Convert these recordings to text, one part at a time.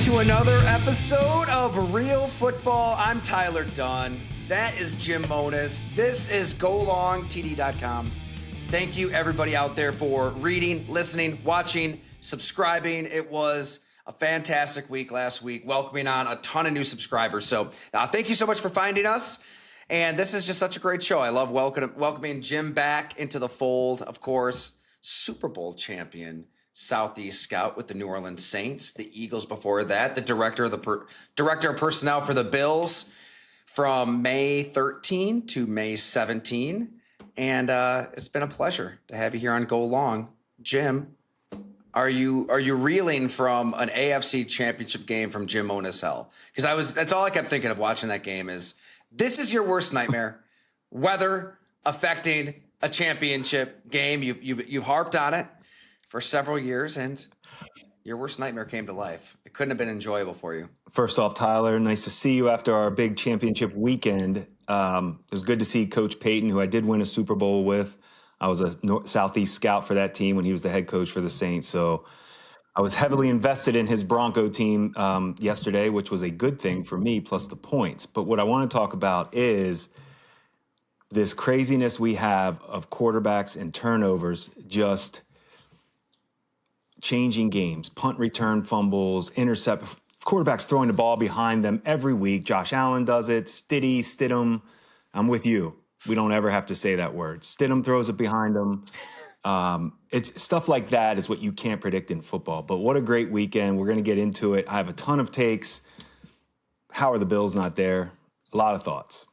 to another episode of Real Football. I'm Tyler Dunn. That is Jim Monis. This is GoLongTD.com. Thank you, everybody out there, for reading, listening, watching, subscribing. It was a fantastic week last week, welcoming on a ton of new subscribers. So thank you so much for finding us. And this is just such a great show. I love welcoming Jim back into the fold. Of course, Super Bowl champion, Southeast scout with the New Orleans Saints, the Eagles before that, the director of personnel for the Bills from May 13 to May 17. And it's been a pleasure to have you here on Go Long. Jim, are you reeling from an AFC championship game from Jim Monis hell? Because that's all I kept thinking of watching that game is, this is your worst nightmare. Weather affecting a championship game. You've harped on it for several years, and your worst nightmare came to life. It couldn't have been enjoyable for you. First off, Tyler, nice to see you after our big championship weekend. It was good to see Coach Payton, who I did win a Super Bowl with. I was a Southeast scout for that team when he was the head coach for the Saints. So I was heavily invested in his Bronco team yesterday, which was a good thing for me, plus the points. But what I want to talk about is this craziness we have of quarterbacks and turnovers just changing games, punt return fumbles, intercept, quarterbacks throwing the ball behind them every week. Josh Allen does it, Stidham. I'm with you. We don't ever have to say that word. Stidham throws it behind them. It's stuff like that is what you can't predict in football. But what a great weekend. We're going to get into it. I have a ton of takes. How are the Bills not there? A lot of thoughts.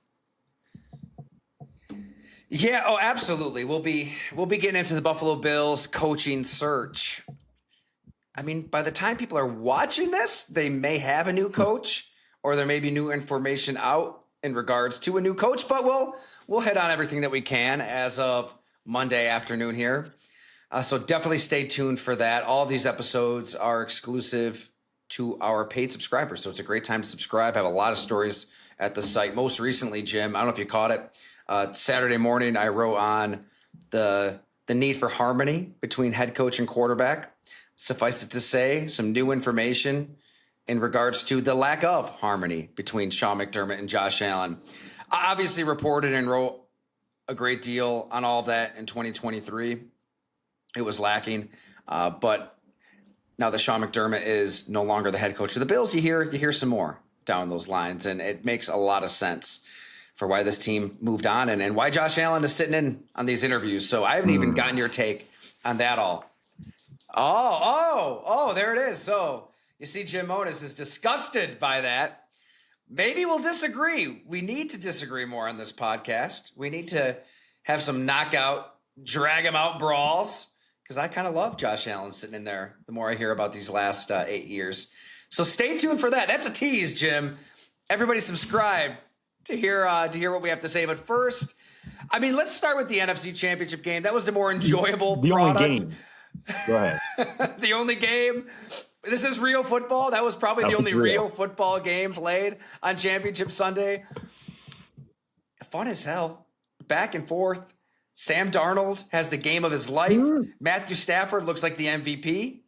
Yeah, oh, absolutely. We'll be getting into the Buffalo Bills coaching search. I mean, by the time people are watching this, they may have a new coach, or there may be new information out in regards to a new coach. But we'll hit on everything that we can as of Monday afternoon here. So definitely stay tuned for that. All of these episodes are exclusive to our paid subscribers. So it's a great time to subscribe. I have a lot of stories at the site. Most recently, Jim, I don't know if you caught it. Saturday morning, I wrote on the need for harmony between head coach and quarterback. Suffice it to say, some new information in regards to the lack of harmony between Sean McDermott and Josh Allen. I obviously reported and wrote a great deal on all of that in 2023. It was lacking, but now that Sean McDermott is no longer the head coach of the Bills, you hear some more down those lines, and it makes a lot of sense for why this team moved on and why Josh Allen is sitting in on these interviews. So I haven't even gotten your take on that all. Oh, there it is. So you see Jim Monis is disgusted by that. Maybe we'll disagree. We need to disagree more on this podcast. We need to have some knockout, drag him out brawls, because I kind of love Josh Allen sitting in there the more I hear about these last 8 years. So stay tuned for that. That's a tease, Jim. Everybody subscribe to hear what we have to say. But first, I mean, let's start with the NFC Championship game. That was the more enjoyable product. Only game. Go ahead. The only game. This is real football. That was probably the only real football game played on Championship Sunday. Fun as hell. Back and forth. Sam Darnold has the game of his life. Matthew Stafford looks like the MVP.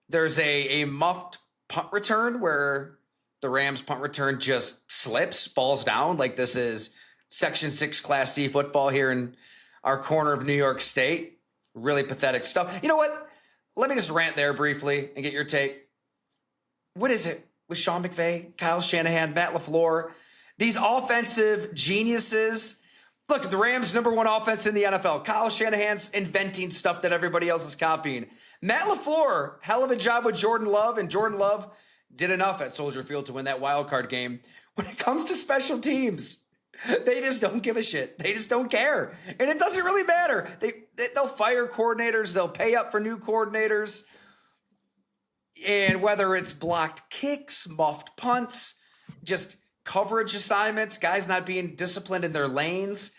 There's a muffed punt return where the Rams punt return just slips, falls down. Like this is Section 6 Class D football here in our corner of New York State. Really pathetic stuff. You know what? Let me just rant there briefly and get your take. What is it with Sean McVay, Kyle Shanahan, Matt LaFleur, these offensive geniuses? Look, the Rams' #1 offense in the NFL. Kyle Shanahan's inventing stuff that everybody else is copying. Matt LaFleur, hell of a job with Jordan Love, and Jordan Love did enough at Soldier Field to win that wild card game. When it comes to special teams, they just don't give a shit. They just don't care. And it doesn't really matter. They'll fire coordinators. They'll pay up for new coordinators. And whether it's blocked kicks, muffed punts, just coverage assignments, guys not being disciplined in their lanes,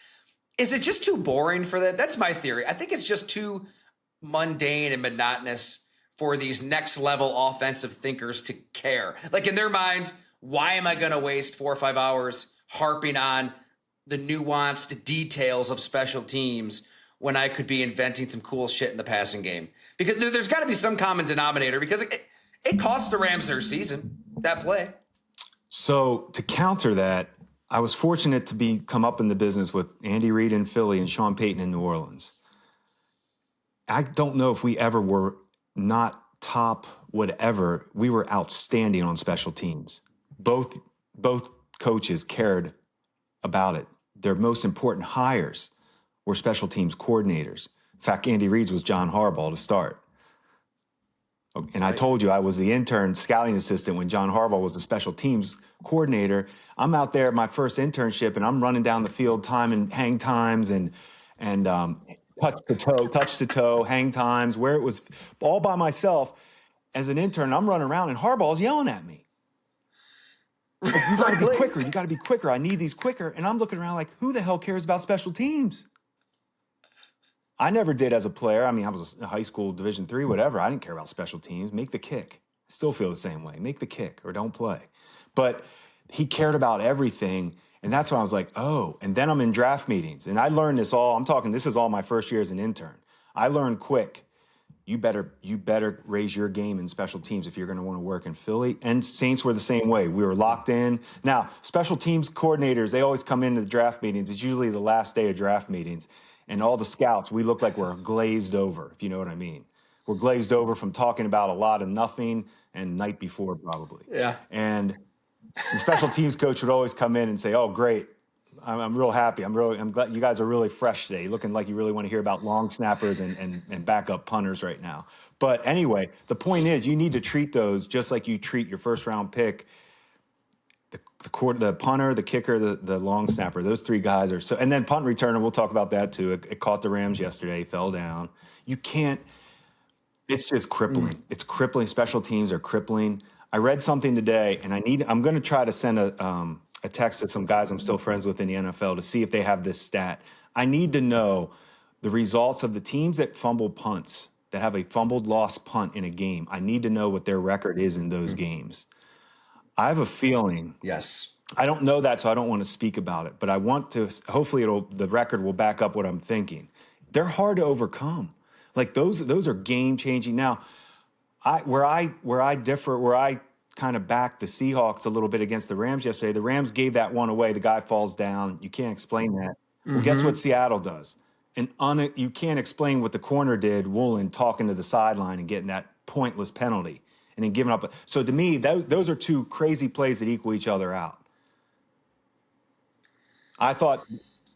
is it just too boring for them? That's my theory. I think it's just too mundane and monotonous for these next level offensive thinkers to care. Like in their mind, why am I going to waste 4 or 5 hours harping on the nuanced details of special teams when I could be inventing some cool shit in the passing game? Because there's got to be some common denominator, because It cost the Rams their season, that play. So to counter that, I was fortunate to come up in the business with Andy Reid in Philly and Sean Payton in New Orleans. I don't know if we ever were not top whatever. We were outstanding on special teams. Both coaches cared about it. Their most important hires were special teams coordinators. In fact, Andy Reid's was John Harbaugh to start. And I told you I was the intern scouting assistant when John Harbaugh was the special teams coordinator. I'm out there at my first internship, and I'm running down the field time and hang times and touch to toe, hang times, where it was all by myself. As an intern, I'm running around, and Harbaugh's yelling at me. Like, you got to be quicker. You got to be quicker. I need these quicker. And I'm looking around like, who the hell cares about special teams? I never did as a player. I mean, I was a high school Division III, whatever. I didn't care about special teams. Make the kick. I still feel the same way. Make the kick or don't play. But he cared about everything. And that's when I was like, oh. And then I'm in draft meetings. And I learned this all. This is all my first year as an intern. I learned quick. You better raise your game in special teams if you're going to want to work in Philly. And Saints were the same way. We were locked in. Now, special teams coordinators, they always come into the draft meetings. It's usually the last day of draft meetings. And all the scouts, we look like we're glazed over, if you know what I mean. We're glazed over from talking about a lot of nothing and night before probably. Yeah. And the special teams coach would always come in and say, oh, great. I'm real happy. I'm glad you guys are really fresh today. You're looking like you really want to hear about long snappers and backup punters right now. But anyway, the point is you need to treat those just like you treat your first round pick. The punter, the kicker, the long snapper. Those three guys are so. And then punt returner, we'll talk about that too. It caught the Rams yesterday, fell down. You can't. It's just crippling. It's crippling. Special teams are crippling. I read something today, and I'm going to try to send a text to some guys I'm still friends with in the NFL to see if they have this stat. I need to know the results of the teams that fumble punts, that have a fumbled lost punt in a game. I need to know what their record is in those games. I have a feeling. Yes. I don't know that, so I don't want to speak about it. But I want to. Hopefully, the record will back up what I'm thinking. They're hard to overcome. Like those are game changing. Now, where I differ, where I kind of backed the Seahawks a little bit against the Rams yesterday. The Rams gave that one away. The guy falls down. You can't explain that. Well, guess what Seattle does? And you can't explain what the corner did. Woolen talking to the sideline and getting that pointless penalty. And then giving up. So to me, those are two crazy plays that equal each other out. I thought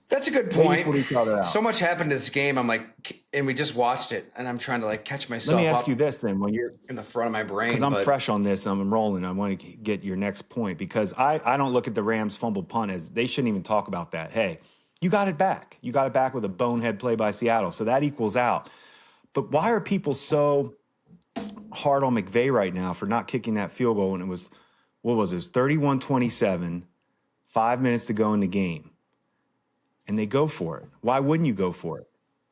that's a good point. So much happened to this game. I'm like, and we just watched it, and I'm trying to like catch myself. Let me ask you this then: when you're in the front of my brain, because I'm fresh on this, I'm rolling. I want to get your next point because I don't look at the Rams fumbled punt as they shouldn't even talk about that. Hey, you got it back. You got it back with a bonehead play by Seattle, so that equals out. But why are people so hard on McVay right now for not kicking that field goal when it was, what was it? It was 31-27, 5 minutes to go in the game. And they go for it. Why wouldn't you go for it?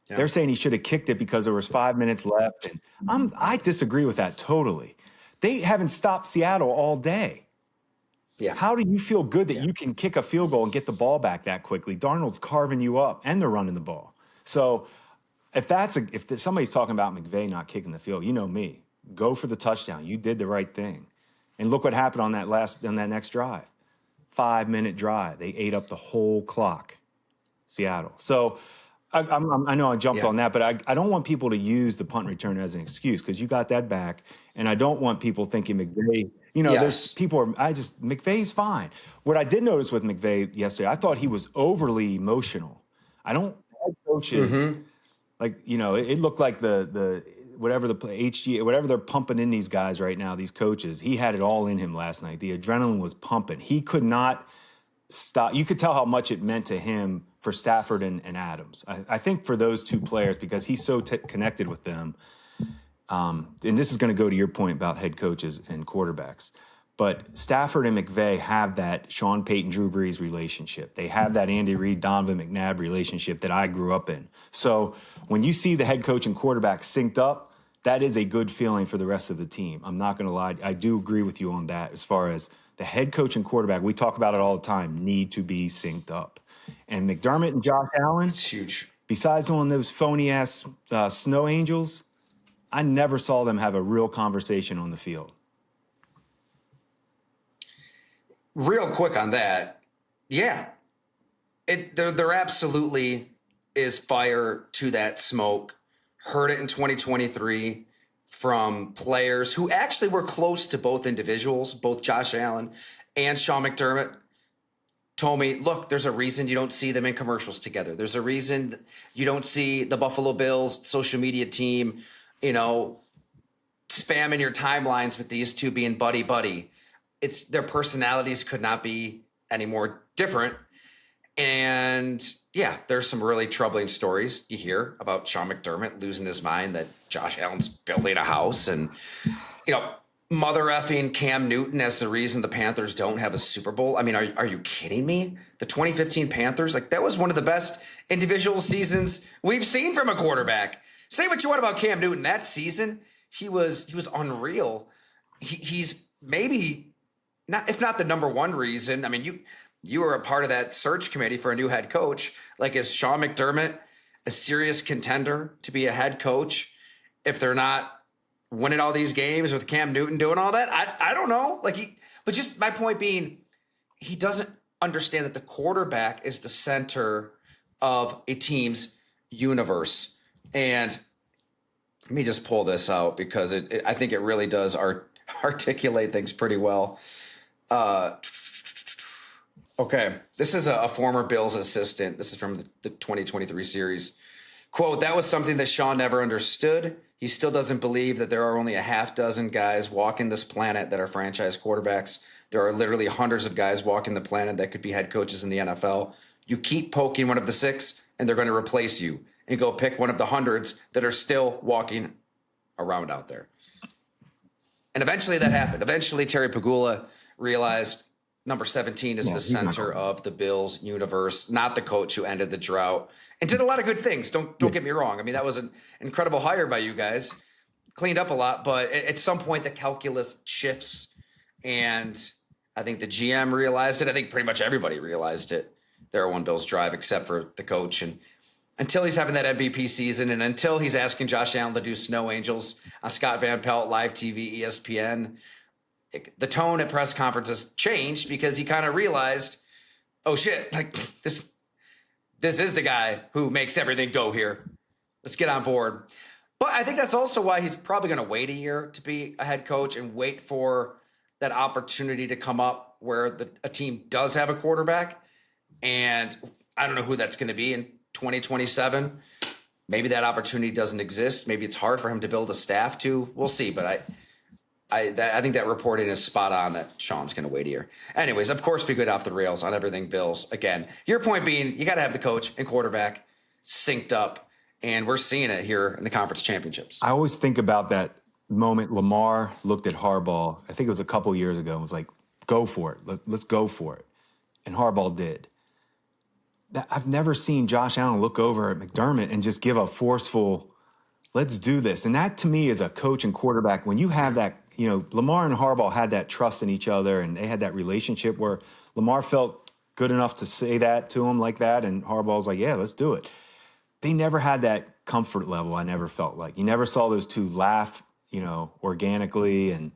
Yeah. They're saying he should have kicked it because there was 5 minutes left. And I disagree with that totally. They haven't stopped Seattle all day. Yeah. How do you feel good that you can kick a field goal and get the ball back that quickly? Darnold's carving you up, and they're running the ball. So if somebody's talking about McVay not kicking the field, you know me. Go for the touchdown. You did the right thing. And look what happened on that next drive. 5-minute drive. They ate up the whole clock, Seattle. So I know I jumped on that, but I don't want people to use the punt return as an excuse because you got that back. And I don't want people thinking McVay, there's McVay's fine. What I did notice with McVay yesterday, I thought he was overly emotional. Head coaches, it looked like the whatever they're pumping in these guys right now, these coaches, he had it all in him last night. The adrenaline was pumping. He could not stop. You could tell how much it meant to him for Stafford and Adams. I think for those two players, because he's so connected with them, and this is going to go to your point about head coaches and quarterbacks, but Stafford and McVay have that Sean Payton, Drew Brees relationship. They have that Andy Reid, Donovan McNabb relationship that I grew up in. So when you see the head coach and quarterback synced up, that is a good feeling for the rest of the team. I'm not going to lie. I do agree with you on that as far as the head coach and quarterback. We talk about it all the time, need to be synced up. And McDermott and Josh Allen, it's huge. Besides on those phony-ass snow angels, I never saw them have a real conversation on the field. Real quick on that. Yeah. There absolutely is fire to that smoke. Heard it in 2023 from players who actually were close to both individuals, both Josh Allen and Sean McDermott. Told me, look, there's a reason you don't see them in commercials together. There's a reason you don't see the Buffalo Bills social media team, spamming your timelines with these two being buddy buddy. It's their personalities could not be any more different. And yeah, there's some really troubling stories you hear about Sean McDermott losing his mind that Josh Allen's building a house and, mother effing Cam Newton as the reason the Panthers don't have a Super Bowl. I mean, are you kidding me? The 2015 Panthers, that was one of the best individual seasons we've seen from a quarterback. Say what you want about Cam Newton. That season, he was unreal. He's maybe not, if not the number one reason. I mean, you were a part of that search committee for a new head coach. Is Sean McDermott a serious contender to be a head coach if they're not winning all these games with Cam Newton doing all that? I don't know. But just my point being, he doesn't understand that the quarterback is the center of a team's universe. And let me just pull this out because I think it really does articulate things pretty well. Okay, this is a former Bills assistant. This is from the 2023 series. Quote, that was something that Sean never understood. He still doesn't believe that there are only a half dozen guys walking this planet that are franchise quarterbacks. There are literally hundreds of guys walking the planet that could be head coaches in the NFL. You keep poking one of the six, and they're going to replace you. And go pick one of the hundreds that are still walking around out there. And eventually that happened. Eventually Terry Pagula realized number 17 is the center of the Bills universe, not the coach who ended the drought and did a lot of good things. Don't get me wrong. I mean, that was an incredible hire by you guys. Cleaned up a lot, but at some point the calculus shifts. And I think the GM realized it. I think pretty much everybody realized it. They're one Bills drive except for the coach. And until he's having that MVP season and until he's asking Josh Allen to do Snow Angels on Scott Van Pelt, Live TV, ESPN, the tone at press conferences changed because he kind of realized, oh shit, this is the guy who makes everything go here. Let's get on board. But I think that's also why he's probably going to wait a year to be a head coach and wait for that opportunity to come up where a team does have a quarterback. And I don't know who that's going to be in 2027. Maybe that opportunity doesn't exist. Maybe it's hard for him to build a staff too. We'll see. But I think that reporting is spot on that Sean's going to wait a year. Anyways, of course, we get off the rails on everything Bills. Again, your point being, you got to have the coach and quarterback synced up, and we're seeing it here in the conference championships. I always think about that moment Lamar looked at Harbaugh. I think it was a couple years ago and was like, go for it. Let's go for it. And Harbaugh did. I've never seen Josh Allen look over at McDermott and just give a forceful, let's do this. And that to me is a coach and quarterback. When you have that, Lamar and Harbaugh had that trust in each other and they had that relationship where Lamar felt good enough to say that to him like that. And Harbaugh was like, yeah, let's do it. They never had that comfort level. I never felt like you never saw those two laugh, organically and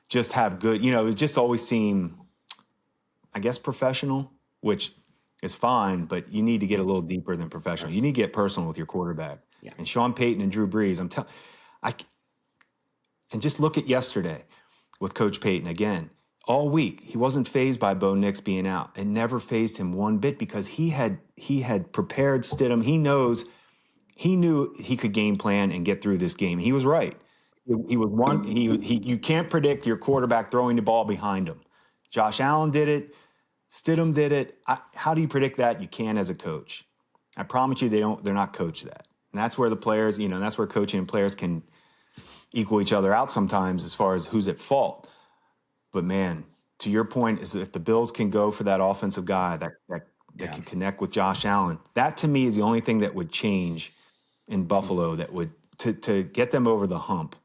just have good, it just always seemed, I guess, professional, which is fine, but you need to get a little deeper than professional. You need to get personal with your quarterback. Yeah. And Sean Payton and Drew Brees, and just look at yesterday with Coach Payton again. All week, he wasn't fazed by Bo Nix being out. It never fazed him one bit because he had prepared Stidham. He knew he could game plan and get through this game. He was right. You can't predict your quarterback throwing the ball behind him. Josh Allen did it. Stidham did it. How do you predict that? You can as a coach. I promise you they're not coached that. And that's where the players, that's where coaching and players can equal each other out sometimes as far as who's at fault. But man, to your point, is if the Bills can go for that offensive guy that can connect with Josh Allen, that to me is the only thing that would change in Buffalo that would to get them over the hump.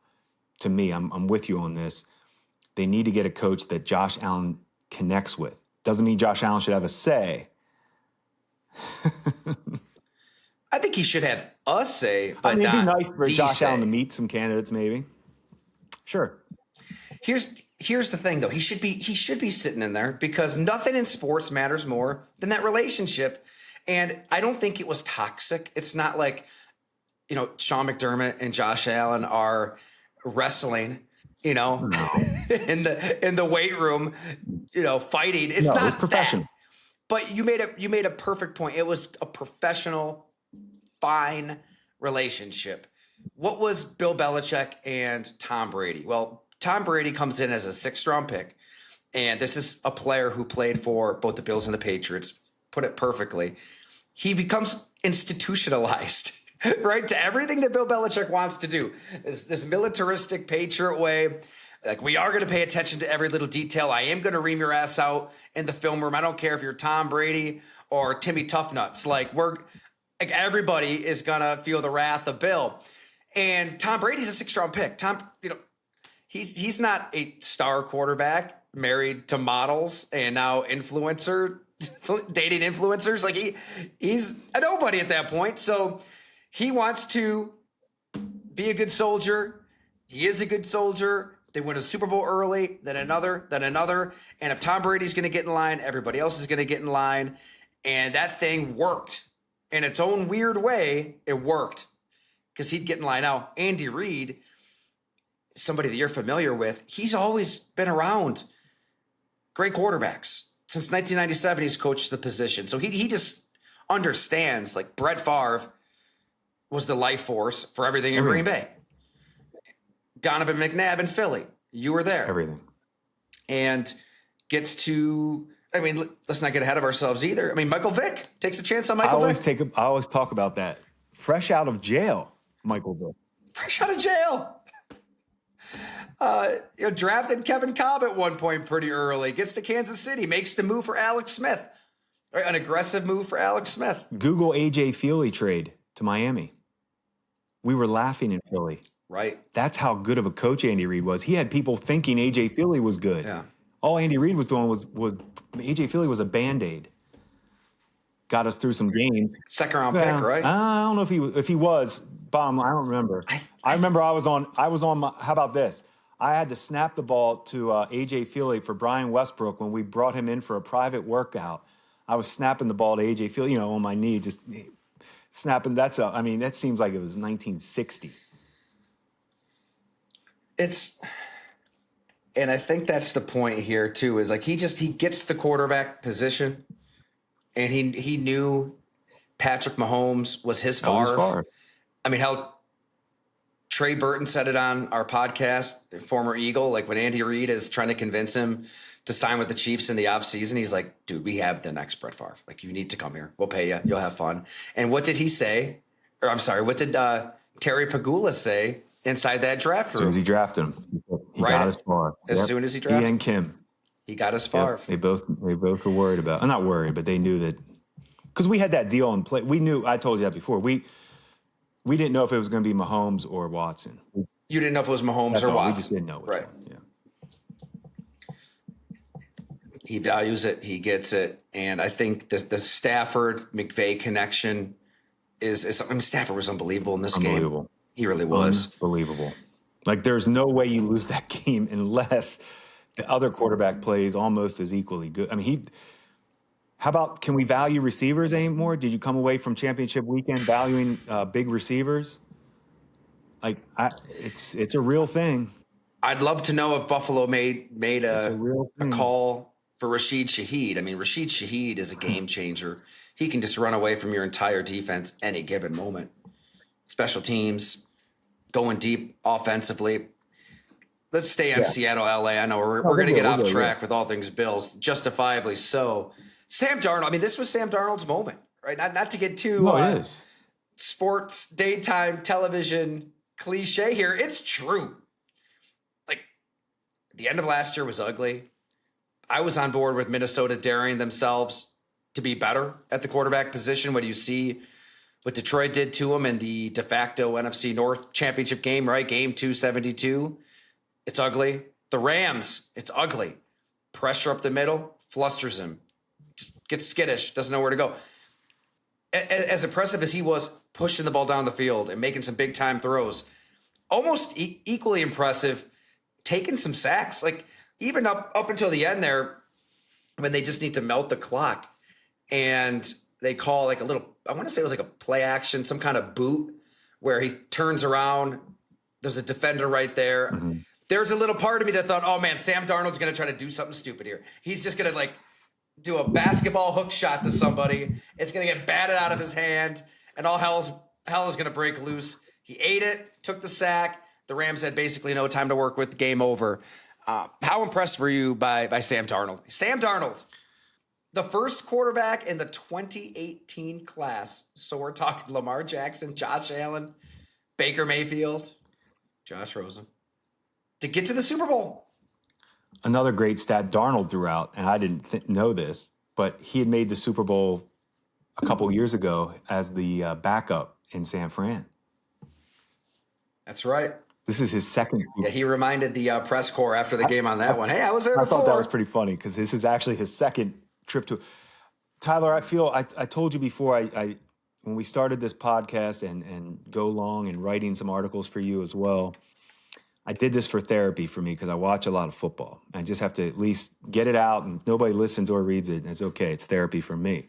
To me, I'm with you on this. They need to get a coach that Josh Allen connects with. Doesn't mean Josh Allen should have a say. I think he should have a say, but it'd not be nice for the Josh say. Allen to meet some candidates, maybe. Sure. Here's here's the thing, though. He should be sitting in there because nothing in sports matters more than that relationship. And I don't think it was toxic. It's not like, Sean McDermott and Josh Allen are wrestling, in the weight room, fighting. It's not it's professional. that. But you made a perfect point. It was a professional, fine relationship. What was Bill Belichick and Tom Brady? Well, Tom Brady comes in as a 6th-round pick, and this is a player who played for both the Bills and the Patriots. Put it perfectly. He becomes institutionalized, right, to everything that Bill Belichick wants to do. This militaristic Patriot way. Like, we are going to pay attention to every little detail. I am going to ream your ass out in the film room. I don't care if you're Tom Brady or Timmy Toughnuts. Like, everybody is going to feel the wrath of Bill. And Tom Brady's a 6th-round pick. He's not a star quarterback married to models and now dating influencers. Like, he's a nobody at that point. So he wants to be a good soldier. He is a good soldier. They win a Super Bowl early, then another. And if Tom Brady's going to get in line, everybody else is going to get in line. And that thing worked. In its own weird way, it worked. Because he'd get in line. Now, Andy Reid, somebody that you're familiar with, he's always been around great quarterbacks. Since 1997, he's coached the position. So he just understands, like, Brett Favre was the life force for everything in Green Bay. Donovan McNabb in Philly, you were there. Everything. And gets to, let's not get ahead of ourselves either. Michael Vick takes a chance on Michael Vick. I always talk about that. Fresh out of jail, Michael Vick. Fresh out of jail. Drafted Kevin Cobb at one point pretty early. Gets to Kansas City. Makes the move for Alex Smith. Right, an aggressive move for Alex Smith. Google A.J. Feely trade to Miami. We were laughing in Philly. Right. That's how good of a coach Andy Reid was. He had people thinking A.J. Feely was good. Yeah. All Andy Reid was doing was A.J. Feely was a Band-Aid. Got us through some games. 2nd-round pick, right? I don't know if he was. Bottom line, I don't remember. I remember I was on my, how about this? I had to snap the ball to A.J. Feely for Brian Westbrook when we brought him in for a private workout. I was snapping the ball to A.J. Feely, on my knee, just snapping. That seems like it was 1960. And I think that's the point here too, is like he gets the quarterback position, and he knew Patrick Mahomes was his Favre. Hell, Trey Burton said it on our podcast, former Eagle, like when Andy Reid is trying to convince him to sign with the Chiefs in the offseason, he's like, dude, we have the next Brett Favre. Like, you need to come here. We'll pay you. You'll have fun. And what did he say? Or I'm sorry, what did Terry Pagula say inside that draft room? As soon as he drafted him, he got as far. As soon as he drafted him. He and Kim. He got as far. Yep. They both were worried about. I'm not worried, but they knew that because we had that deal in play. We knew. I told you that before. We didn't know if it was going to be Mahomes or Watson. You didn't know if it was Mahomes or Watson. We just didn't know. Right. One. Yeah. He values it. He gets it. And I think the Stafford-McVay connection is Stafford was unbelievable in this game. He really was. Unbelievable. Like, there's no way you lose that game unless the other quarterback plays almost as equally good. How about, can we value receivers anymore? Did you come away from championship weekend valuing big receivers? Like, it's a real thing. I'd love to know if Buffalo made a call for Rashid Shaheed. Rashid Shaheed is a game changer. He can just run away from your entire defense any given moment. Special teams, going deep offensively. Let's stay on Seattle, LA. I know we're going to get off track with all things Bills, justifiably so. Sam Darnold. This was Sam Darnold's moment, right? Not to get too sports daytime television cliche here. It's true. Like, the end of last year was ugly. I was on board with Minnesota daring themselves to be better at the quarterback position. When you see what Detroit did to them in the de facto NFC North championship game, right? Game 272. It's ugly. The Rams, it's ugly. Pressure up the middle, flusters him. Gets skittish, doesn't know where to go. As impressive as he was pushing the ball down the field and making some big-time throws, almost equally impressive taking some sacks. Like, even up until the end there, when they just need to melt the clock, and they call like a little, I want to say it was like a play action, some kind of boot where he turns around. There's a defender right there. Mm-hmm. There's a little part of me that thought, oh man, Sam Darnold's going to try to do something stupid here. He's just going to like do a basketball hook shot to somebody. It's going to get batted out of his hand, and all hell is going to break loose. He ate it, took the sack. The Rams had basically no time to work with. Game over. How impressed were you by Sam Darnold? Sam Darnold, the first quarterback in the 2018 class. So we're talking Lamar Jackson, Josh Allen, Baker Mayfield, Josh Rosen, to get to the Super Bowl. Another great stat Darnold threw out, and I didn't know this, but he had made the Super Bowl a couple years ago as the backup in San Fran. That's right. This is his second Super Bowl. Yeah, he reminded the press corps after the game on that one. Hey, I was there before. I thought that was pretty funny because this is actually his second trip to. Tyler, I feel I told you before I when we started this podcast and go long and writing some articles for you as well. I did this for therapy for me because I watch a lot of football. I just have to at least get it out, and if nobody listens or reads it, it's okay. It's therapy for me.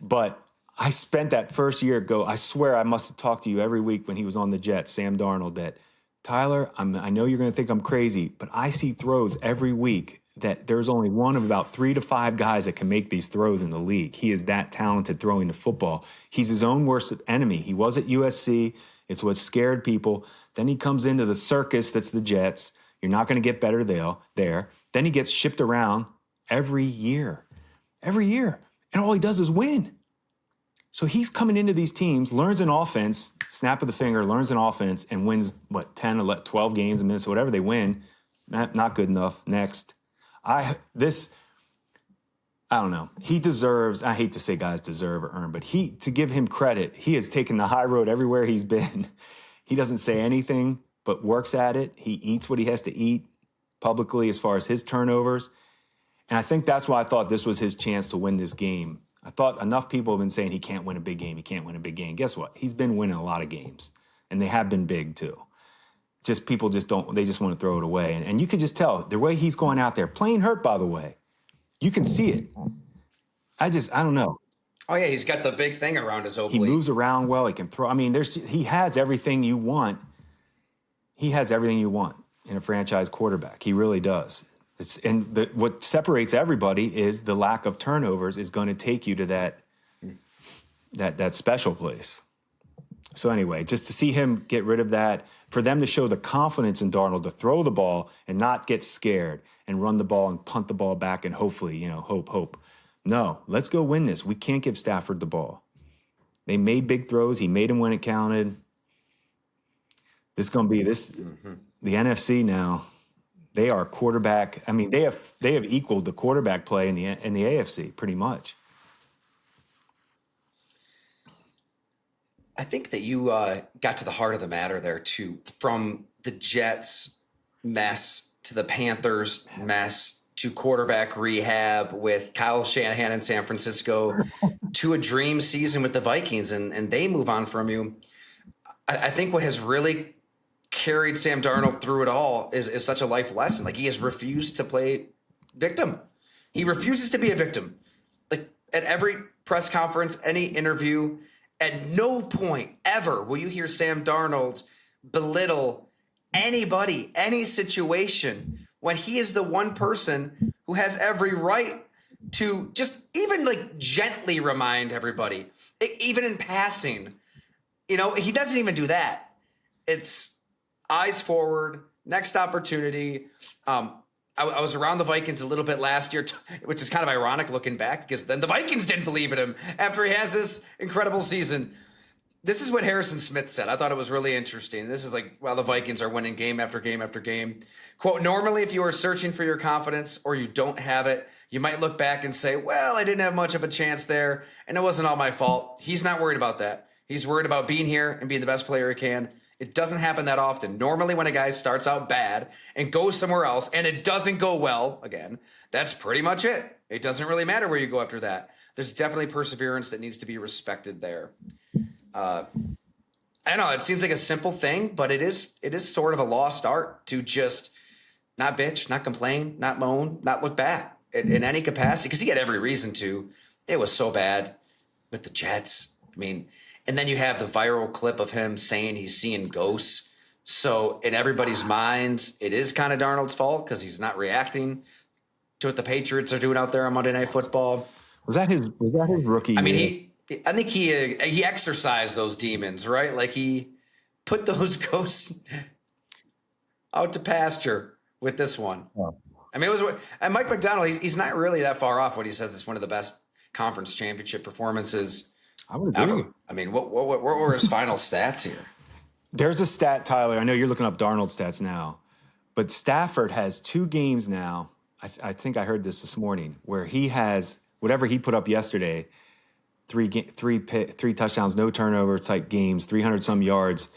But I spent that first year ago, I swear I must have talked to you every week when he was on the Jets, Sam Darnold, that, Tyler, I know you're going to think I'm crazy, but I see throws every week that there's only one of about 3 to 5 guys that can make these throws in the league. He is that talented throwing the football. He's his own worst enemy. He was at USC. It's what scared people. Then he comes into the circus that's the Jets. You're not going to get better there. Then he gets shipped around every year. And all he does is win. So he's coming into these teams, learns an offense, snap of the finger, learns an offense, and wins, 10, 11, 12 games in Minnesota, whatever they win. Not good enough. Next. I don't know. He deserves, I hate to say guys deserve or earn, but to give him credit, he has taken the high road everywhere he's been. He doesn't say anything, but works at it. He eats what he has to eat publicly as far as his turnovers. And I think that's why I thought this was his chance to win this game. I thought enough people have been saying he can't win a big game. He can't win a big game. Guess what? He's been winning a lot of games, and they have been big too. Just people just don't, they just want to throw it away. And you can just tell the way he's going out there, playing hurt, by the way. You can see it. I don't know. Oh, yeah, he's got the big thing around his oblique. He moves around well. He can throw. I mean, he has everything you want. He has everything you want in a franchise quarterback. He really does. What separates everybody is the lack of turnovers is going to take you to that special place. So anyway, just to see him get rid of that, for them to show the confidence in Darnold to throw the ball and not get scared and run the ball and punt the ball back and hopefully, hope. No, let's go win this. We can't give Stafford the ball. They made big throws. He made them when it counted. This is going to be the NFC now. They are quarterback. I mean, they have equaled the quarterback play in the AFC pretty much. I think that you got to the heart of the matter there too. From the Jets mess to the Panthers mess to quarterback rehab with Kyle Shanahan in San Francisco to a dream season with the Vikings, and they move on from you. I think what has really carried Sam Darnold through it all is such a life lesson. Like, he has refused to play victim. He refuses to be a victim. Like, at every press conference, any interview, at no point ever will you hear Sam Darnold belittle anybody, any situation, when he is the one person who has every right to just even like gently remind everybody, even in passing. He doesn't even do that. It's eyes forward, next opportunity. I was around the Vikings a little bit last year, which is kind of ironic looking back, because then the Vikings didn't believe in him after he has this incredible season. This is what Harrison Smith said. I thought it was really interesting. This is like, while the Vikings are winning game after game after game. Quote, normally if you are searching for your confidence or you don't have it, you might look back and say, well, I didn't have much of a chance there, and it wasn't all my fault. He's not worried about that. He's worried about being here and being the best player he can. It doesn't happen that often. Normally when a guy starts out bad and goes somewhere else and it doesn't go well, again, that's pretty much it. It doesn't really matter where you go after that. There's definitely perseverance that needs to be respected there. I don't know, it seems like a simple thing, but it is sort of a lost art to just not bitch, not complain, not moan, not look back in any capacity, because he had every reason to. It was so bad with the Jets. I mean, and then you have the viral clip of him saying he's seeing ghosts. So in everybody's minds, it is kind of Darnold's fault because he's not reacting to what the Patriots are doing out there on Monday Night Football. Was that his rookie I year? mean, I think he exercised those demons, right? Like he put those ghosts out to pasture with this one. Oh. I mean, it was, and Mike McDonald, he's not really that far off when he says it's one of the best conference championship performances I would agree. ever. I mean, what were his final stats here? There's a stat, Tyler. I know you're looking up Darnold stats now, but Stafford has 2 games now. I think I heard this morning where he has whatever he put up yesterday, 3 touchdowns, no turnover type games, 300 some yards.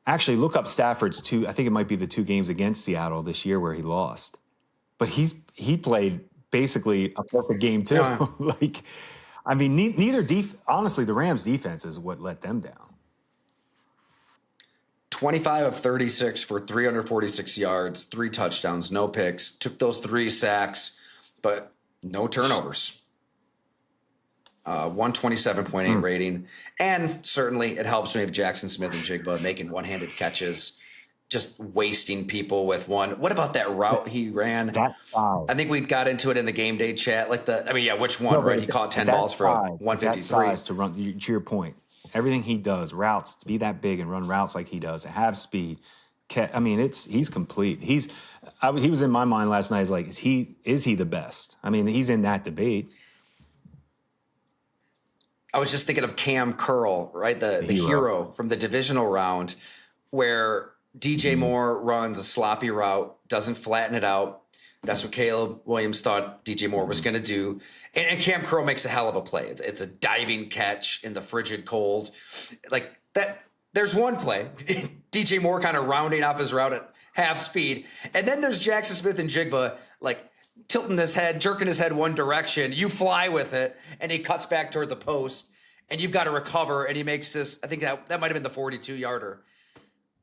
Actually, look up Stafford's 2. I think it might be the 2 games against Seattle this year where he lost, but he played basically a perfect game too. Yeah. Like, I mean, honestly, the Rams defense is what let them down. 25 of 36 for 346 yards, 3 touchdowns, no picks. Took those 3 sacks, but no turnovers. 127.8 rating. And certainly it helps when you have Jackson Smith and Jigba making one-handed catches, just wasting people with one. What about that route he ran? I think we got into it in the game day chat. Which one, right? He caught 10 balls for 153. That size to run, to your point. Everything he does, routes, to be that big and run routes like he does, and have speed. I mean, he's complete. He was in my mind last night. He's like, is he the best? I mean, he's in that debate. I was just thinking of Cam Curl, right? The hero from the divisional round, where DJ Moore runs a sloppy route, doesn't flatten it out. That's what Caleb Williams thought DJ Moore was going to do. And Cam Curl makes a hell of a play. It's a diving catch in the frigid cold. Like that, there's one play. DJ Moore kind of rounding off his route at half speed. And then there's Jackson Smith and Jigba, like tilting his head, jerking his head one direction. You fly with it, and he cuts back toward the post. And you've got to recover, and he makes this, I think that might have been the 42-yarder.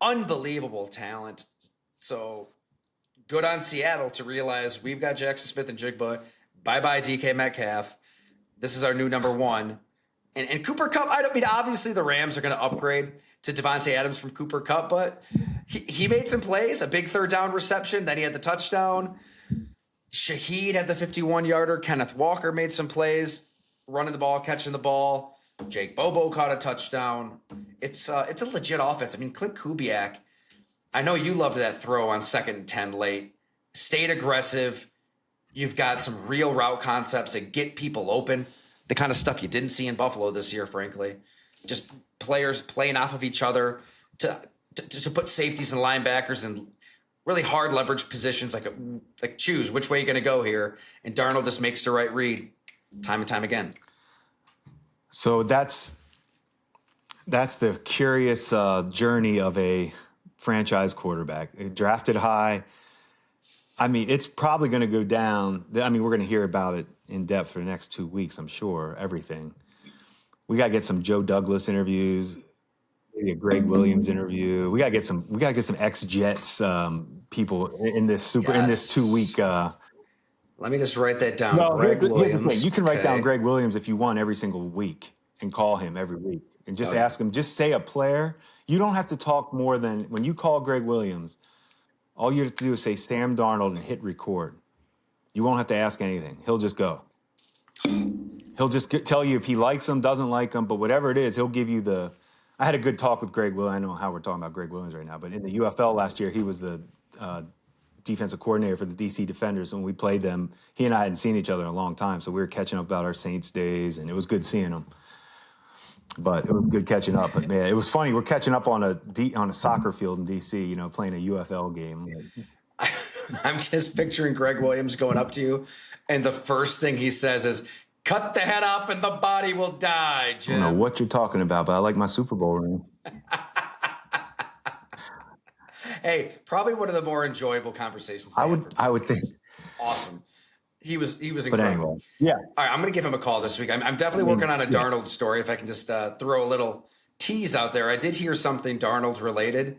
Unbelievable talent. So good on Seattle to realize we've got Jackson Smith and Jigba. Bye-bye DK Metcalf. This is our new number 1. And Cooper Kupp, obviously the Rams are going to upgrade to Devontae Adams from Cooper Kupp, but he made some plays, a big 3rd down reception. Then he had the touchdown. Shaheed had the 51-yarder. Kenneth Walker made some plays, running the ball, catching the ball. Jake Bobo caught a touchdown. It's a legit offense. I mean, Clint Kubiak, I know you loved that throw on 2nd and 10 late. Stayed aggressive. You've got some real route concepts that get people open. The kind of stuff you didn't see in Buffalo this year, frankly. Just players playing off of each other to put safeties and linebackers in really hard leverage positions, like choose which way you're going to go here. And Darnold just makes the right read time and time again. So that's the curious journey of a franchise quarterback. Drafted high. I mean, it's probably going to go down. I mean, we're going to hear about it in depth for the next 2 weeks, I'm sure, everything. We got to get some Joe Douglas interviews, maybe a Greg Williams interview. We got to get some ex-Jets people in this 2 week. Let me just write that down. No, Greg Williams. You can write down Greg Williams if you want every single week and call him every week and just ask him, just say a player. You don't have to talk more than when you call Greg Williams. All you have to do is say Sam Darnold and hit record. You won't have to ask anything. He'll just go. He'll just tell you if he likes him, doesn't like him, but whatever it is, he'll give you the. I had a good talk with Greg Williams. I don't know how we're talking about Greg Williams right now, but in the UFL last year, he was the defensive coordinator for the DC Defenders. When we played them, he and I hadn't seen each other in a long time, so we were catching up about our Saints days, and it was good seeing him. But it was good catching up. But man, it was funny. We're catching up on a soccer field in DC, playing a UFL game. I'm just picturing Greg Williams going up to you, and the first thing he says is, "Cut the head off and the body will die, Jim." I don't know what you're talking about, but I like my Super Bowl ring. Hey, probably one of the more enjoyable conversations. I would think. Awesome. He was incredible. But anyway, yeah. All right, I'm going to give him a call this week. I'm definitely working on a Darnold story. If I can just throw a little tease out there, I did hear something Darnold related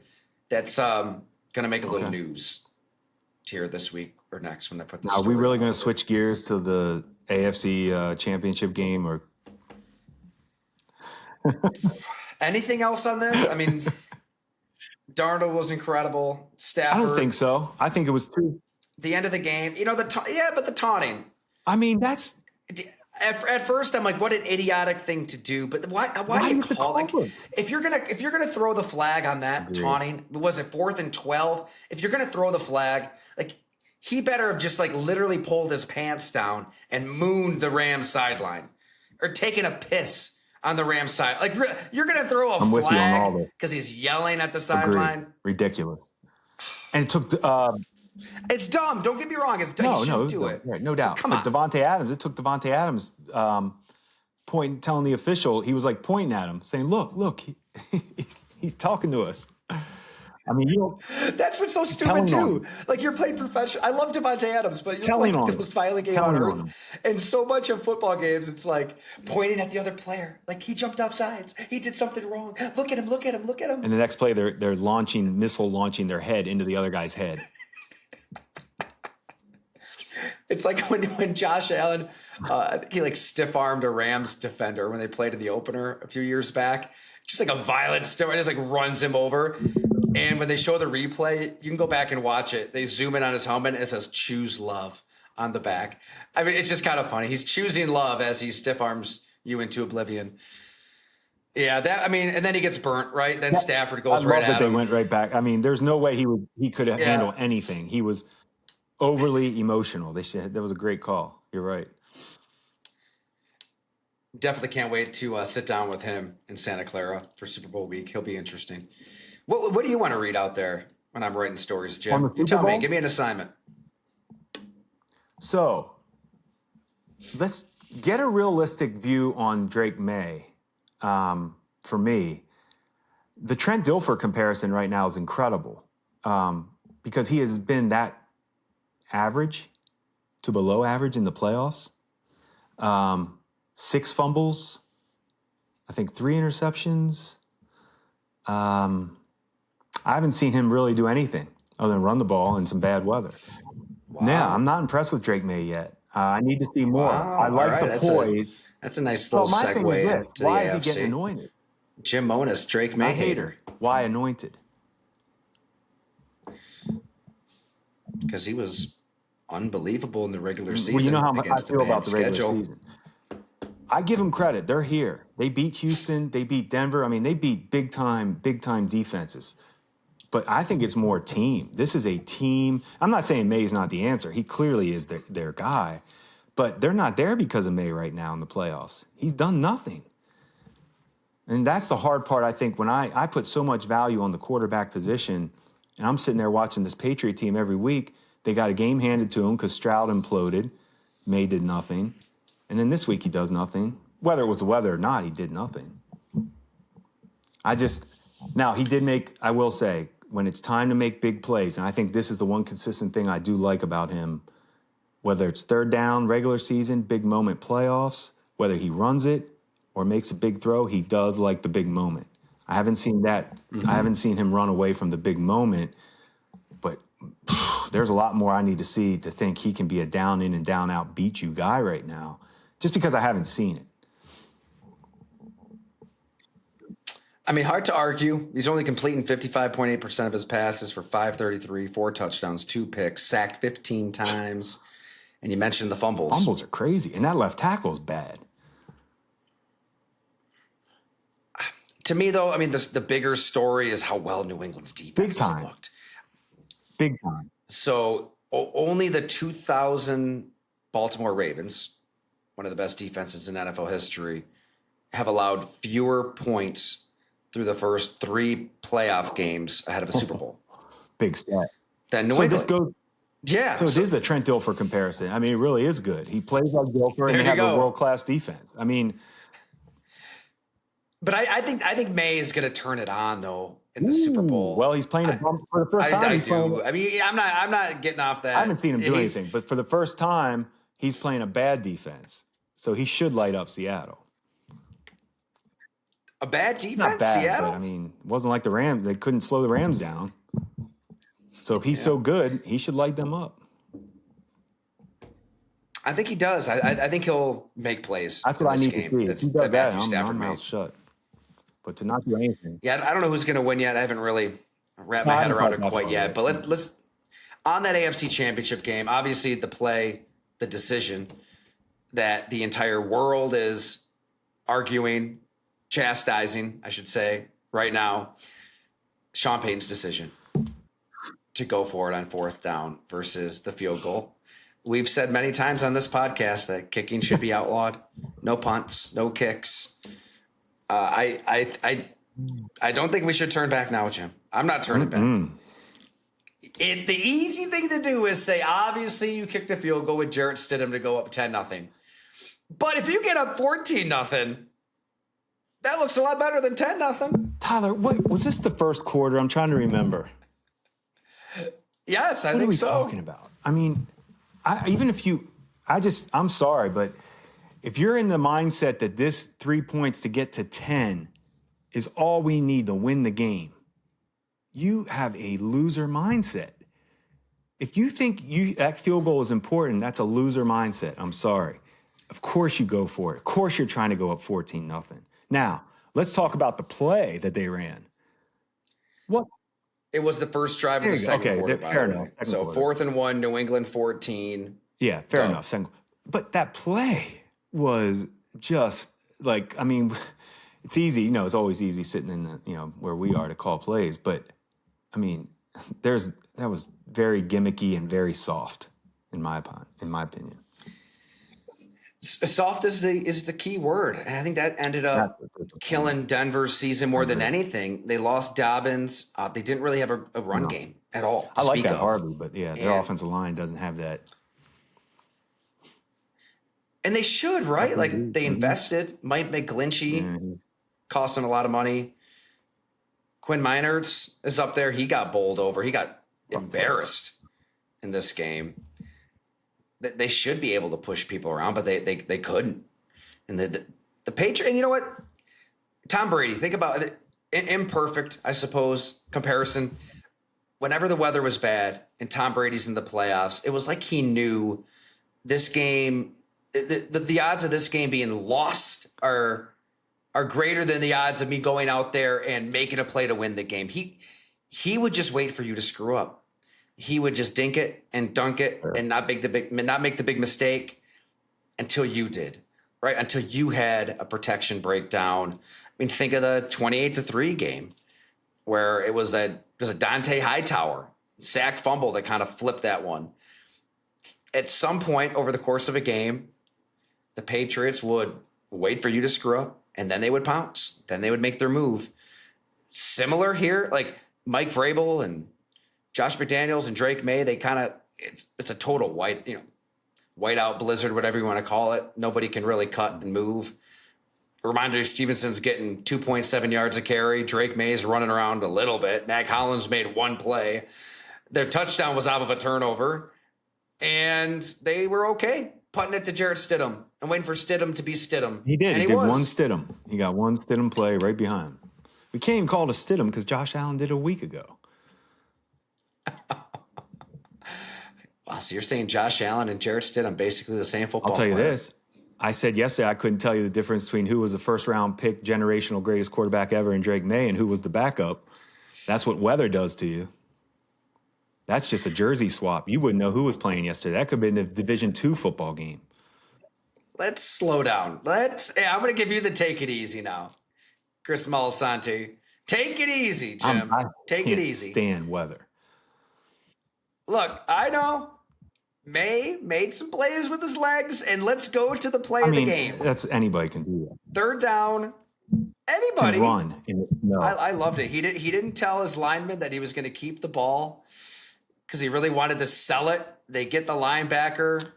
that's going to make a little news. here this week or next when I put the Are we story really out going of to it. switch gears to the AFC championship game? Or Anything else on this? I mean, Darnold was incredible. I don't think Stafford, so. I think it was too. the end of the game. You know, but the taunting. I mean, that's At first, I'm like, what an idiotic thing to do. But why why do you you have to call call like it? if you're gonna throw the flag on that Agreed. taunting? Was it 4th and 12? If you're gonna throw the flag, like he better have just like literally pulled his pants down and mooned the Rams sideline or taken a piss on the Rams side. Like you're gonna throw a I'm with you on all flag this. because he's yelling at the Agreed. sideline. Ridiculous. And it took It's dumb. Don't get me wrong. It's dumb. He shouldn't do it. Right, no doubt. Come But on. Devontae Adams, it took Devontae Adams telling the official, he was like pointing at him, saying, "Look, he's talking to us." I mean, you don't. That's what's so telling stupid on too. him. Like you're playing professional. I love Devontae Adams, but you're telling playing on the him. most violent game Telling on on him. earth. And so much of football games, it's like pointing at the other player. Like he jumped off sides. He did something wrong. Look at him. Look at him. Look at him. And the next play, they're missile launching their head into the other guy's head. It's like when Josh Allen, I think he like stiff armed a Rams defender when they played in the opener a few years back. Just like a violent stiff, just like runs him over. And when they show the replay, you can go back and watch it. They zoom in on his helmet and it says "Choose Love" on the back. I mean, it's just kind of funny. He's choosing love as he stiff arms you into oblivion. Yeah, and then he gets burnt, right? Then Stafford goes I right love that at they him. went right back. I mean, there's no way he could have handled anything. He was overly emotional. That was a great call. You're right. Definitely can't wait to sit down with him in Santa Clara for Super Bowl week. He'll be interesting. What do you want to read out there when I'm writing stories, On Jim? the You tell Super me. Bowl? Give me an assignment. So let's get a realistic view on Drake May. For me, the Trent Dilfer comparison right now is incredible because he has been that average to below average in the playoffs. 6 fumbles, I think 3 interceptions. I haven't seen him really do anything other than run the ball in some bad weather. Wow. Yeah, I'm not impressed with Drake May yet. I need to see more. Wow. I like All right. the poise. That's a nice little my thing is segue this. into Why the is he AFC. getting anointed? Jim Monis, Drake May I hate hater. him. Why anointed? Because he was unbelievable in the regular season. Well, you know how I against feel a bad about the regular schedule. season. I give them credit. They're here. They beat Houston. They beat Denver. I mean, they beat big time defenses. But I think it's more team. This is a team. I'm not saying May's not the answer. He clearly is their guy. But they're not there because of May right now in the playoffs. He's done nothing. And that's the hard part, I think, when I put so much value on the quarterback position, and I'm sitting there watching this Patriot team every week. They got a game handed to them because Stroud imploded. May did nothing. And then this week he does nothing. Whether it was the weather or not, he did nothing. Now he did make, I will say, when it's time to make big plays, and I think this is the one consistent thing I do like about him, whether it's third down, regular season, big moment playoffs, whether he runs it or makes a big throw, he does like the big moment. I haven't seen that. I haven't seen him run away from the big moment, but there's a lot more I need to see to think he can be a down in and down out beat you guy right now, just because I haven't seen it. I mean, hard to argue. He's only completing 55.8% of his passes for 533, 4 touchdowns, 2 picks, sacked 15 times. And you mentioned the fumbles. Fumbles are crazy, and that left tackle's bad. To me, though, I mean, the bigger story is how well New England's defense has looked. Big time. So only the 2000 Baltimore Ravens, one of the best defenses in NFL history, have allowed fewer points through the first 3 playoff games ahead of a Super Bowl. Big stat. Than New So England. this goes. Yeah. So it is a Trent Dilfer comparison. I mean, it really is good. He plays like Dilfer, and they have a world-class defense. I mean, but I think May is going to turn it on though in the Super Bowl. Well, he's playing a bump for the first time. I do. I mean, I'm not getting off that. I haven't seen him do anything, but for the first time, he's playing a bad defense, so he should light up Seattle. A bad defense, Not bad, Seattle. but I mean, it wasn't like the Rams. They couldn't slow the Rams down. So if he's so good, he should light them up. I think he does. I think he'll make plays. That's what I need to see. If he does that, Matthew Stafford my mouth shut. But to not do anything. Yeah, I don't know who's going to win yet. I haven't really wrapped my head around it quite yet. But let's on that AFC Championship game. Obviously, the decision that the entire world is arguing, chastising, I should say, right now. Sean Payton's decision to go for it on 4th down versus the field goal. We've said many times on this podcast that kicking should be outlawed. No punts, no kicks. I don't think we should turn back now, Jim. I'm not turning back. The easy thing to do is say, obviously, you kicked the field goal with Jarrett Stidham to go up 10-0. But if you get up 14-0, that looks a lot better than 10-0. Tyler, what was this the first quarter? I'm trying to remember. Yes, I think so. What are we talking about? I mean, I'm sorry, but if you're in the mindset that this 3 points to get to 10 is all we need to win the game, you have a loser mindset. If you think that field goal is important, that's a loser mindset. I'm sorry. Of course you go for it. Of course you're trying to go up 14-0. Now, let's talk about the play that they ran. What? It was the first drive of the second quarter. Fair enough. So 4th and 1, New England 14. Yeah, fair enough. But that play was just like, I mean, it's easy. It's always easy sitting in the, where we are to call plays. But, I mean, that was very gimmicky and very soft, in my opinion. Soft is the key word. And I think that ended up killing Denver's season more than anything. They lost Dobbins. They didn't really have a run game at all. I like that Harvey, but their offensive line doesn't have that. And they should, right? Like they invested. Mike McGlinchey cost them a lot of money. Quinn Meinerz is up there. He got bowled over. He got embarrassed in this game. They should be able to push people around, but they couldn't. And the Patriots, and you know what? Tom Brady, think about it. Imperfect, I suppose, comparison. Whenever the weather was bad and Tom Brady's in the playoffs, it was like he knew this game, the odds of this game being lost are greater than the odds of me going out there and making a play to win the game. He would just wait for you to screw up. He would just dink it and dunk it and not make the big mistake until you did, right? Until you had a protection breakdown. I mean, think of the 28-3 game where it was a Dante Hightower sack fumble that kind of flipped that one. At some point over the course of a game, the Patriots would wait for you to screw up and then they would pounce. Then they would make their move. Similar here, like Mike Vrabel and Josh McDaniels and Drake May, they kind of, it's a total whiteout blizzard, whatever you want to call it. Nobody can really cut and move. Reminder, Stevenson's getting 2.7 yards a carry. Drake May's running around a little bit. Mac Hollins made one play. Their touchdown was off of a turnover. And they were okay putting it to Jarrett Stidham and waiting for Stidham to be Stidham. He did. He did one Stidham. He got one Stidham play right behind him. We can't even call it a Stidham because Josh Allen did it a week ago. Wow, so you're saying Josh Allen and Jarrett Stidham basically the same football player? I'll tell you this. I said yesterday I couldn't tell you the difference between who was the first-round pick, generational greatest quarterback ever in Drake May and who was the backup. That's what weather does to you. That's just a jersey swap. You wouldn't know who was playing yesterday. That could have been a Division II football game. Let's slow down. I'm going to give you the take it easy now. Chris Malasanti. Take it easy, Jim. Take it easy. Stand weather. Look, I know May made some plays with his legs, and let's go to the play of the game. That's anybody can do that. Third down, anybody can run in the snow. I loved it. He didn't tell his lineman that he was going to keep the ball because he really wanted to sell it. They get the linebacker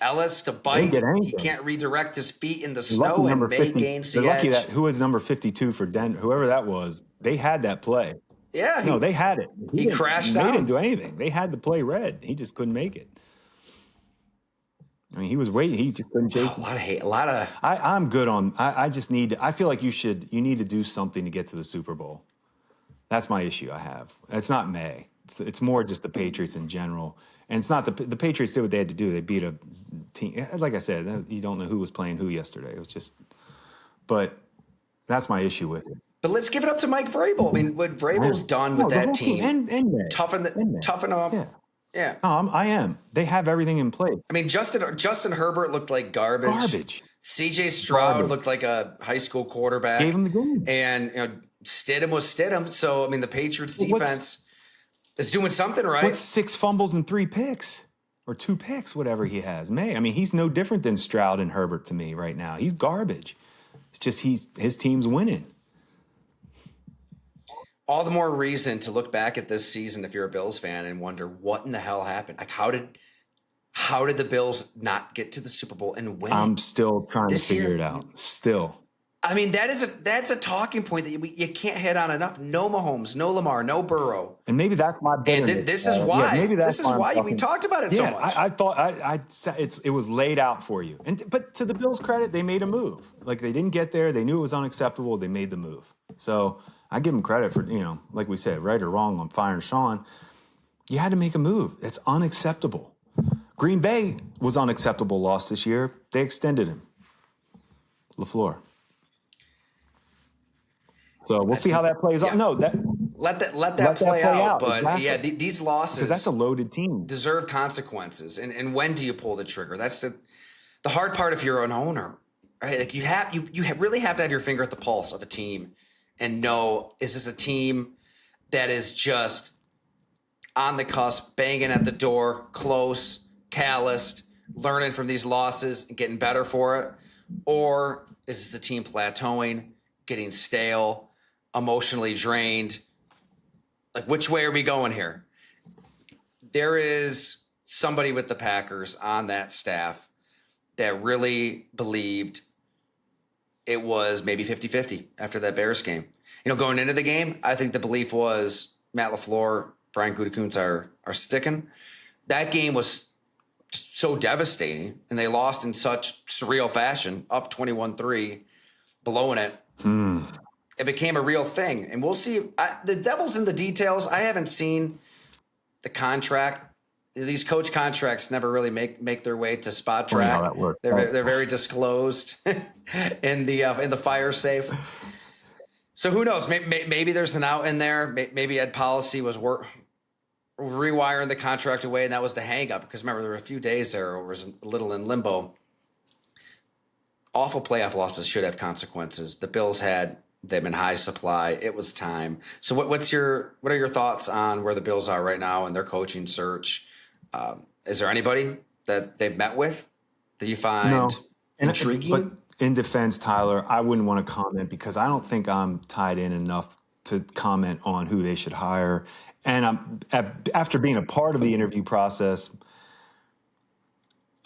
Ellis to bite. He can't redirect his feet in the snow, and May gains the edge. They're lucky that who was number 52 for Denver, whoever that was, they had that play. Yeah, they had it. He crashed down. They didn't do anything. They had the play read. He just couldn't make it. I mean, he was waiting. He just couldn't take a lot of hate. A lot of. I'm good on. I just need. I feel like you need to do something to get to the Super Bowl. That's my issue. I have. It's not May. It's more just the Patriots in general. And it's not the Patriots did what they had to do. They beat a team. Like I said, you don't know who was playing who yesterday. It was just, but that's my issue with it. But let's give it up to Mike Vrabel. I mean, what Vrabel's done with that team, and toughen them. Yeah. Yeah. No, I am. They have everything in place. I mean, Justin Herbert looked like garbage. CJ Stroud looked like a high school quarterback. Gave him the game. And Stidham was Stidham. So I mean, the Patriots defense is doing something right. What's 6 fumbles and 3 picks or 2 picks, whatever he has? I mean, he's no different than Stroud and Herbert to me right now. He's garbage. It's just his team's winning. All the more reason to look back at this season if you're a Bills fan and wonder what in the hell happened. Like, how did the Bills not get to the Super Bowl and win? I'm still trying to figure year? it out. Still. I mean, that's a talking point that you can't hit on enough. No Mahomes, no Lamar, no Burrow. And maybe that's my bitterness. And this is why. Yeah, maybe that's why we talked about it so much. I thought it was laid out for you. But to the Bills' credit, they made a move. Like, they didn't get there. They knew it was unacceptable. They made the move. So I give them credit for, like we said, right or wrong on firing Sean. You had to make a move. It's unacceptable. Green Bay was unacceptable loss this year. They extended him. LaFleur. So we'll see how that plays out. No, let that play out. But exactly. yeah, these losses, because that's a loaded team, deserve consequences. And when do you pull the trigger? That's the hard part if you're an owner, right? Like you really have to have your finger at the pulse of a team and know, is this a team that is just on the cusp, banging at the door, close, calloused, learning from these losses and getting better for it, or is this a team plateauing, getting stale, emotionally drained? Like, which way are we going here? There is somebody with the Packers on that staff that really believed it was maybe 50-50 after that Bears game. Going into the game, I think the belief was Matt LaFleur, Brian Gutekunst are sticking. That game was so devastating, and they lost in such surreal fashion, up 21-3, blowing it. It became a real thing, and we'll see. The devil's in the details. I haven't seen the contract. These coach contracts never really make their way to Spot Track. How that works. They're very disclosed in the fire safe. So who knows? Maybe there's an out in there. Maybe Ed Policy was rewiring the contract away, and that was the hang up. Because remember, there were a few days there where it was a little in limbo. Awful playoff losses should have consequences. The Bills had them in high supply. It was time. So what are your thoughts on where the Bills are right now in their coaching search? Is there anybody that they've met with that you find intriguing? But in defense, Tyler, I wouldn't want to comment because I don't think I'm tied in enough to comment on who they should hire. And after being a part of the interview process,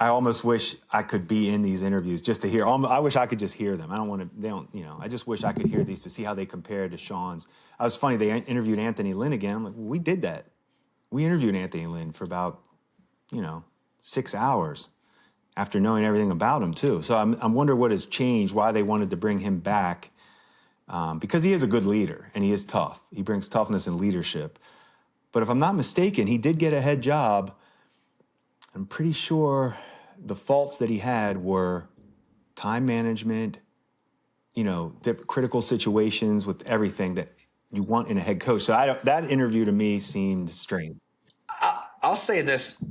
I almost wish I could be in these interviews just to hear. I wish I could just hear them. I don't want to. I just wish I could hear these to see how they compare to Sean's. It was funny. They interviewed Anthony Lynn again. I'm like, well, we did that. We interviewed Anthony Lynn for about 6 hours after knowing everything about him too. So I'm wondering what has changed, why they wanted to bring him back, because he is a good leader and he is tough. He brings toughness and leadership. But if I'm not mistaken, he did get a head job. I'm pretty sure the faults that he had were time management, critical situations with everything that you want in a head coach. So that interview to me seemed strange. I'll say this.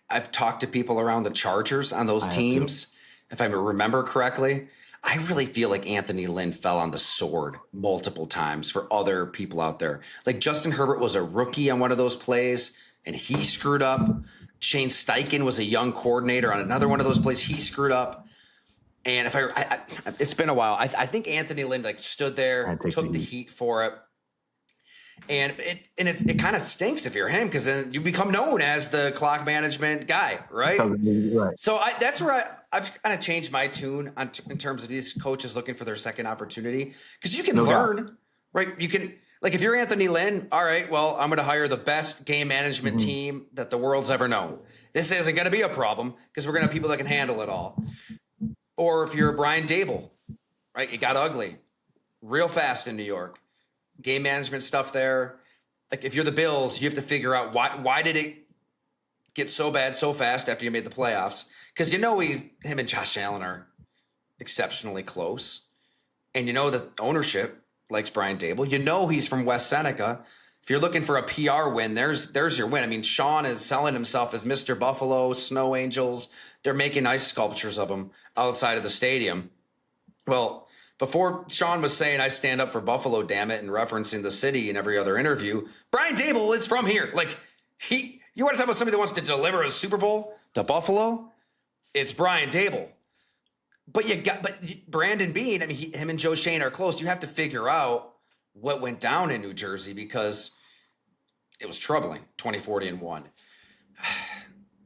I've talked to people around the Chargers on those teams. If I remember correctly, I really feel like Anthony Lynn fell on the sword multiple times for other people out there. Like Justin Herbert was a rookie on one of those plays and he screwed up. Shane Steichen was a young coordinator on another one of those plays. He screwed up. And it's been a while. I think Anthony Lynn stood there, took the heat for it. And it kind of stinks if you're him because then you become known as the clock management guy, right? Right. So that's where I've kind of changed my tune in terms of these coaches looking for their second opportunity because you can learn, right? You can if you're Anthony Lynn, all right, well, I'm going to hire the best game management team that the world's ever known. This isn't going to be a problem because we're going to have people that can handle it all. Or if you're Brian Dable, right? It got ugly real fast in New York. Game management stuff there. like if you're the Bills, you have to figure out why did it get so bad so fast after you made the playoffs? Because him and Josh Allen are exceptionally close, and the ownership likes Brian Dable. He's from West Seneca. If you're looking for a PR win, there's your win. I mean, Sean is selling himself as Mr. Buffalo, Snow Angels. They're making ice sculptures of him outside of the stadium. Well, before Sean was saying, I stand up for Buffalo, damn it, and referencing the city in every other interview, Brian Dable is from here. Like, you want to talk about somebody that wants to deliver a Super Bowl to Buffalo? It's Brian Dable. But Brandon Beane, I mean, him and Joe Shane are close. You have to figure out what went down in New Jersey because it was troubling, 20-40-1.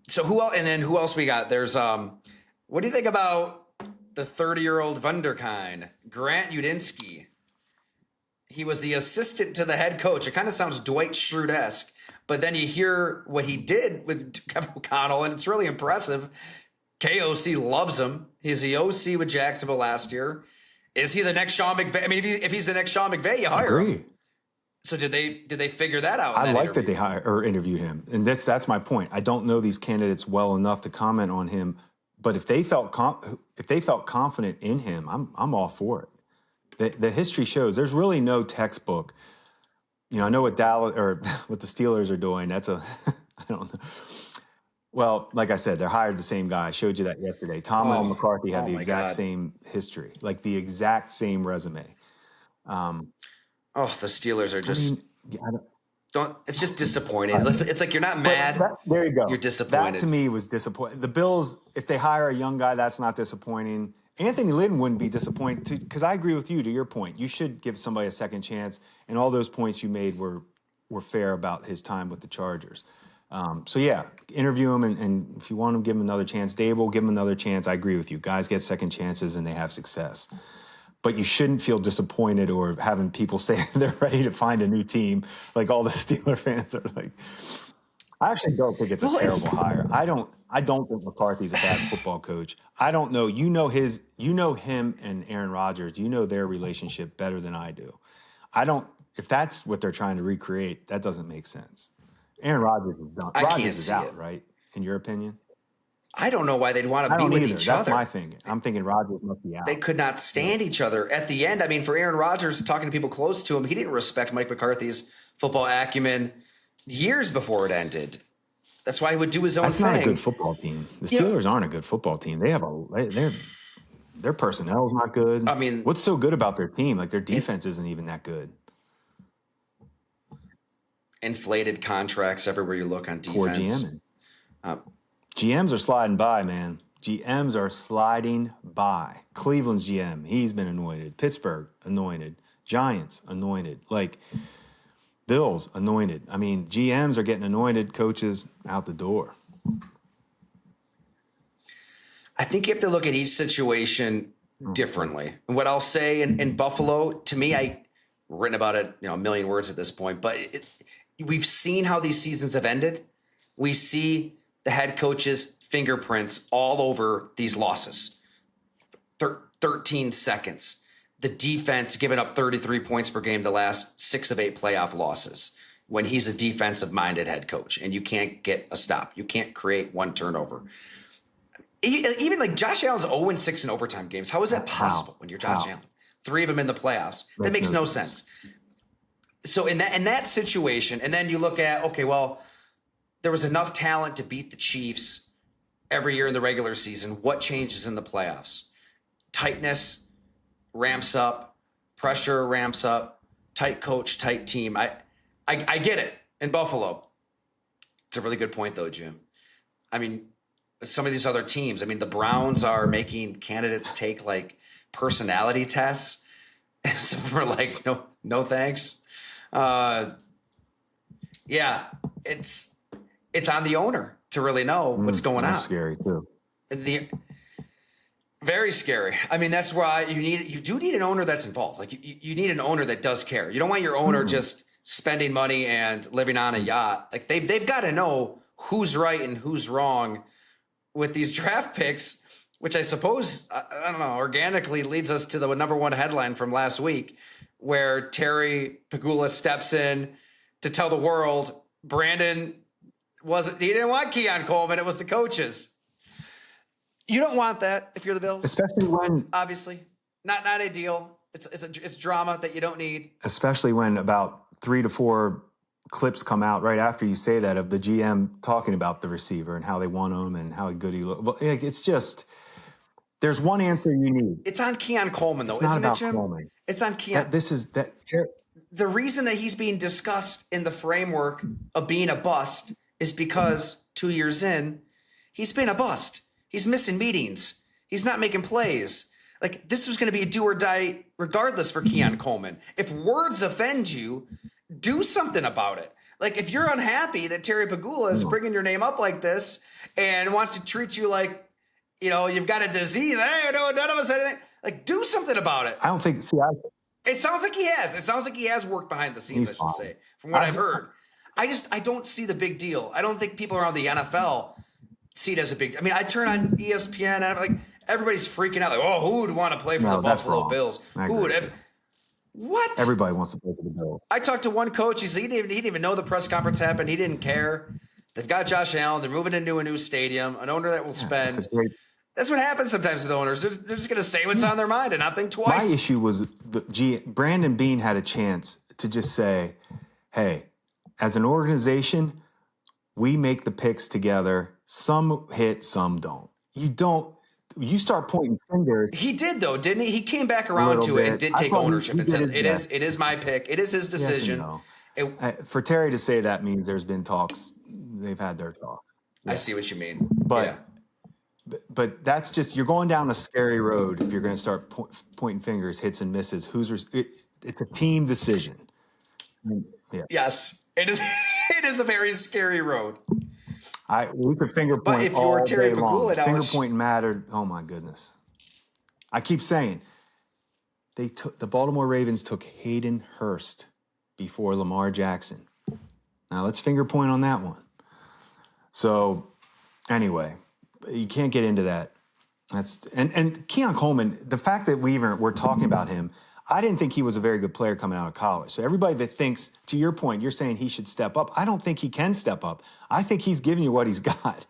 So who else we got? There's, what do you think about the 30-year-old Wunderkind, Grant Udinsky? He was the assistant to the head coach. It kind of sounds Dwight Schrute-esque, but then you hear what he did with Kevin O'Connell, and it's really impressive. KOC loves him. He's the OC with Jacksonville last year. Is he the next Sean McVay? I mean, if he's the next Sean McVay, you hire him. So did they figure that out? I like that they interviewed him, and that's my point. I don't know these candidates well enough to comment on him, but if they felt confident in him, I'm all for it. The history shows there's really no textbook. I know what Dallas or what the Steelers are doing. I don't know. Well, like I said, they hired the same guy. I showed you that yesterday. Tomlin and McCarthy have the exact same history, like the exact same resume. The Steelers are just it's just disappointing. It's like you're not mad. There you go. You're disappointed. That to me was disappointing. The Bills, if they hire a young guy, that's not disappointing. Anthony Lynn wouldn't be disappointed because I agree with you. To your point, you should give somebody a second chance, and all those points you made were fair about his time with the Chargers. So yeah, interview him, and if you want to give him another chance, Dable, give him another chance. I agree with you. Guys get second chances and they have success. But you shouldn't feel disappointed or having people say they're ready to find a new team. Like all the Steeler fans are like, I actually don't think it's a terrible hire. I don't think McCarthy's a bad football coach. I don't know. You know him and Aaron Rodgers. You know their relationship better than I do. If that's what they're trying to recreate, that doesn't make sense. Aaron Rodgers is done. Rodgers is out, right? In your opinion? I don't know why they'd want to be with each other. That's my thing. I'm thinking Rodgers must be out. They could not stand each other. At the end, I mean, for Aaron Rodgers, talking to people close to him, he didn't respect Mike McCarthy's football acumen years before it ended. That's why he would do his own thing. That's not a good football team. The Steelers aren't a good football team. They have their personnel is not good. I mean, what's so good about their team? Like their defense isn't even that good. Inflated contracts everywhere you look on defense. Poor GM. GMs are sliding by, man. GMs are sliding by. Cleveland's GM, he's been anointed. Pittsburgh, anointed. Giants, anointed. Like, Bills, anointed. I mean, GMs are getting anointed, coaches out the door. I think you have to look at each situation differently. And what I'll say in Buffalo, to me, I've written about it, a million words at this point, but we've seen how these seasons have ended. We see the head coach's fingerprints all over these losses. 13 seconds. The defense giving up 33 points per game the last 6 of 8 playoff losses when he's a defensive-minded head coach, and you can't get a stop. You can't create one turnover. Even like Josh Allen's 0-6 in overtime games. How is that possible when you're Josh Allen? 3 of them in the playoffs. That makes no sense. So in that situation, and then you look at, okay, well, there was enough talent to beat the Chiefs every year in the regular season. What changes in the playoffs? Tightness ramps up, pressure ramps up, tight coach, tight team. I get it in Buffalo. It's a really good point though, Jim. I mean, some of these other teams, I mean, the Browns are making candidates take like personality tests. Some are like, no thanks. Yeah, it's on the owner to really know what's going on. Scary too. Very scary. I mean, that's why you do need an owner that's involved. Like you need an owner that does care. You don't want your owner just spending money and living on a yacht. Like they've got to know who's right and who's wrong with these draft picks, which I suppose, I don't know, organically leads us to the number one headline from last week, where Terry Pegula steps in to tell the world Brandon he didn't want Keon Coleman. It was the coaches. You don't want that if you're the Bills. Especially when, obviously, not ideal. It's drama that you don't need. Especially when about 3 to 4 clips come out right after you say that of the GM talking about the receiver and how they want him and how good he looks. Well, it's just, there's one answer you need. It's on Keon Coleman, though, it's not isn't about it, Jim? Coleman. It's on Keon. The reason that he's being discussed in the framework of being a bust is because 2 years in, he's been a bust. He's missing meetings. He's not making plays. Like, this was going to be a do or die regardless for Keon Coleman. If words offend you, do something about it. Like, if you're unhappy that Terry Pagula is bringing your name up like this and wants to treat you like, you've got a disease. Hey, none of us anything. Like, do something about it. I don't think, it sounds like he has. It sounds like he has worked behind the scenes, I should say, from what I've heard. I don't see the big deal. I don't think people around the NFL see it as a big. I mean, I turn on ESPN and I'm like, everybody's freaking out. Like, oh, who would want to play for the Buffalo Bills? Who would? What? Everybody wants to play for the Bills. I talked to one coach. He said he didn't even know the press conference happened. He didn't care. They've got Josh Allen. They're moving into a new stadium. An owner that will spend. That's what happens sometimes with owners. They're just going to say what's on their mind and not think twice. My issue was Brandon Beane had a chance to just say, hey, as an organization, we make the picks together. Some hit, some don't. You start pointing fingers. He did, though, didn't he? He came back around to it and did take ownership and said, it is my pick. It is his decision. Yes, for Terry to say that means there's been talks. They've had their talk. Yeah. I see what you mean. But that's just, you're going down a scary road if you're going to start pointing fingers, hits and misses. It's a team decision. Yeah. Yes, it is. It is a very scary road. We could finger point but if you were Terry Pagula, finger pointing mattered. Oh my goodness! I keep saying the Baltimore Ravens took Hayden Hurst before Lamar Jackson. Now let's finger point on that one. So anyway, you can't get into that. And Keon Coleman. The fact that we're talking about him. I didn't think he was a very good player coming out of college. So everybody that thinks, to your point, you're saying he should step up. I don't think he can step up. I think he's giving you what he's got.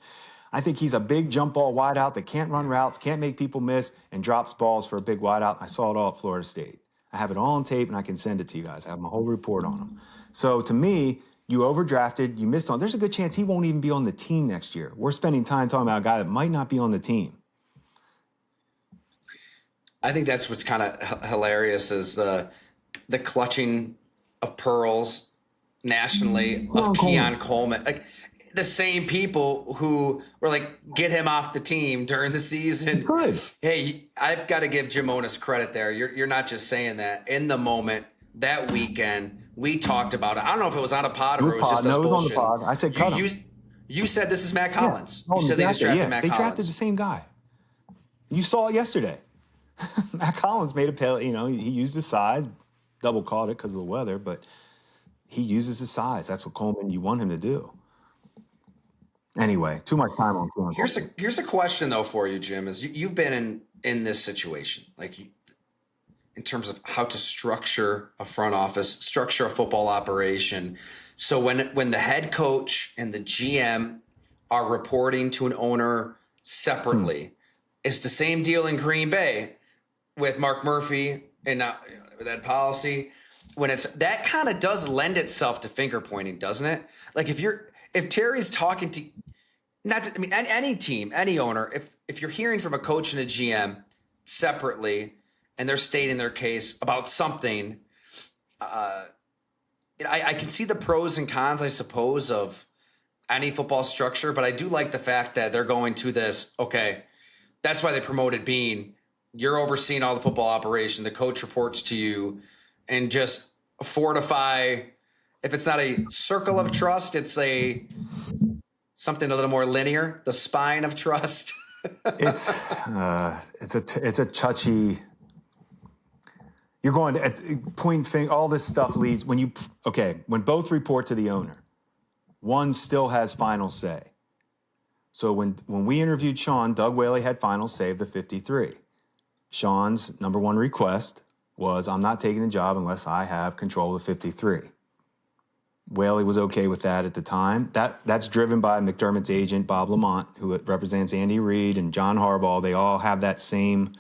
I think he's a big jump ball wideout that can't run routes, can't make people miss, and drops balls for a big wideout. I saw it all at Florida State. I have it all on tape, and I can send it to you guys. I have my whole report on him. So to me, you overdrafted, you missed on. There's a good chance he won't even be on the team next year. We're spending time talking about a guy that might not be on the team. I think that's what's kind of hilarious is the clutching of pearls nationally of Keon Coleman. Like the same people who were like, get him off the team during the season. Good. Hey, I've got to give Jim Onis credit there. You're not just saying that. In the moment, that weekend, we talked about it. I don't know if it was on a pod or it was just us bullshit. It was on the pod. I said cut him. You said this is Matt Collins. Yeah. You said they just drafted Matt Collins. They drafted the same guy. You saw it yesterday. Matt Collins made a play. He used his size, double caught it because of the weather, but he uses his size. That's what Coleman, you want him to do. Anyway, too much time on Coleman. Here's a question though for you, Jim. Is you've been in this situation, like in terms of how to structure a front office, structure a football operation. So when the head coach and the GM are reporting to an owner separately, it's the same deal in Green Bay with Mark Murphy and that policy. When it's that kind of does lend itself to finger pointing, doesn't it? Like if Terry's talking to any team, any owner, if you're hearing from a coach and a GM separately and they're stating their case about something, I can see the pros and cons, I suppose, of any football structure, but I do like the fact that they're going to this, okay, that's why they promoted Bean. You're overseeing all the football operation. The coach reports to you and just fortify. If it's not a circle of trust, it's something a little more linear, the spine of trust. It's a touchy. You're going to point finger. All this stuff leads when both report to the owner, one still has final say. So when we interviewed Sean, Doug Whaley had final say of the 53. Sean's number one request was, I'm not taking the job unless I have control of the 53. Whaley was okay with that at the time. That's driven by McDermott's agent, Bob Lamont, who represents Andy Reid and John Harbaugh. They all have that same,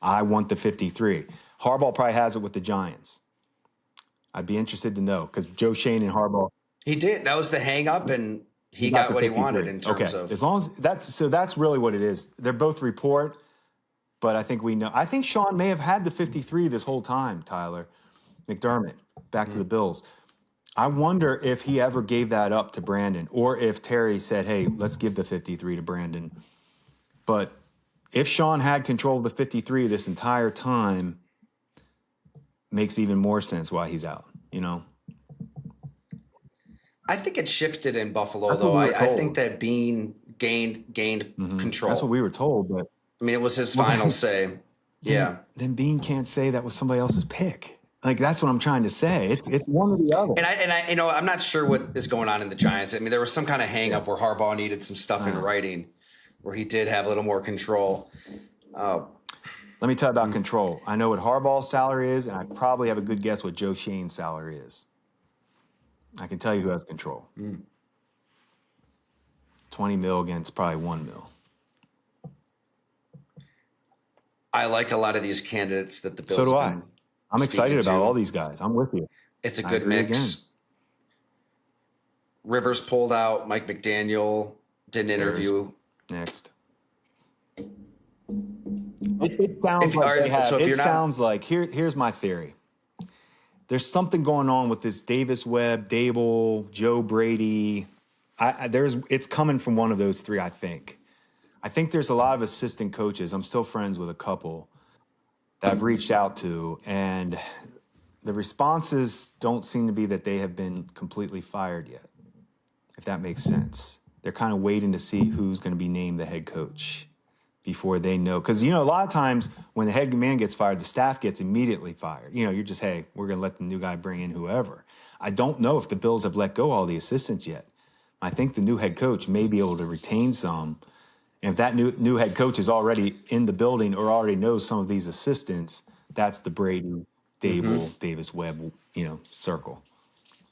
I want the 53. Harbaugh probably has it with the Giants. I'd be interested to know because Joe Shane and Harbaugh. He did. That was the hang up, and he got what he wanted in terms of. As long as that's really what it is. They're both report, but I think we know. I think Sean may have had the 53 this whole time, Tyler. McDermott, back to the Bills. I wonder if he ever gave that up to Brandon or if Terry said, hey, let's give the 53 to Brandon. But if Sean had control of the 53 this entire time, makes even more sense why he's out, you know? I think it shifted in Buffalo, though. I think that Bean gained control. That's what we were told. But I mean, it was his final say. Yeah. Then Bean can't say that was somebody else's pick. Like, that's what I'm trying to say. It's one or the other. And I, I'm not sure what is going on in the Giants. I mean, there was some kind of hang up where Harbaugh needed some stuff in writing where he did have a little more control. Let me tell you about control. I know what Harbaugh's salary is, and I probably have a good guess what Joe Shane's salary is. I can tell you who has control. 20 mil against probably 1 mil. I like a lot of these candidates that the Bills So do I. have been I'm excited speaking about to. all these guys. I'm with you. It's a good mix. Rivers pulled out. Mike McDaniel did an interview. Next. It sounds like they have, it sounds like here's my theory. There's something going on with this Davis Webb, Dable, Joe Brady. It's coming from one of those three, I think. I think there's a lot of assistant coaches. I'm still friends with a couple that I've reached out to, and the responses don't seem to be that they have been completely fired yet, if that makes sense. They're kind of waiting to see who's going to be named the head coach before they know. Because, a lot of times when the head man gets fired, the staff gets immediately fired. You're just, hey, we're going to let the new guy bring in whoever. I don't know if the Bills have let go all the assistants yet. I think the new head coach may be able to retain some. And if that new head coach is already in the building or already knows some of these assistants, that's the Brady, Dable, Davis Webb, circle,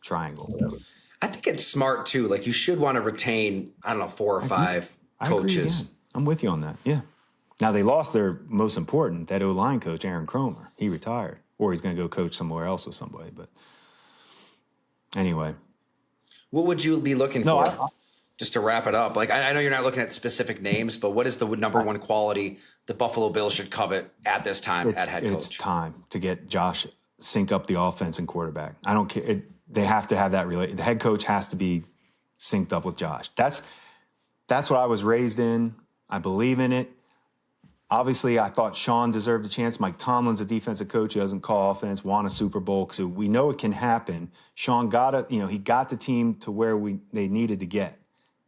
triangle, whatever. I think it's smart too. Like, you should want to retain, 4 or 5 coaches. Agree, I'm with you on that. Yeah. Now they lost their most important, that O-line coach, Aaron Cromer. He retired, or he's going to go coach somewhere else with somebody. But anyway, what would you be looking for? Just to wrap it up, like, I know you're not looking at specific names, but what is the number one quality the Buffalo Bills should covet at this time at head coach? It's time to get Josh, sync up the offense and quarterback. I don't care. They have to have that the head coach has to be synced up with Josh. That's what I was raised in. I believe in it. Obviously, I thought Sean deserved a chance. Mike Tomlin's a defensive coach who doesn't call offense, won a Super Bowl, so we know it can happen. Sean he got the team to where they needed to get.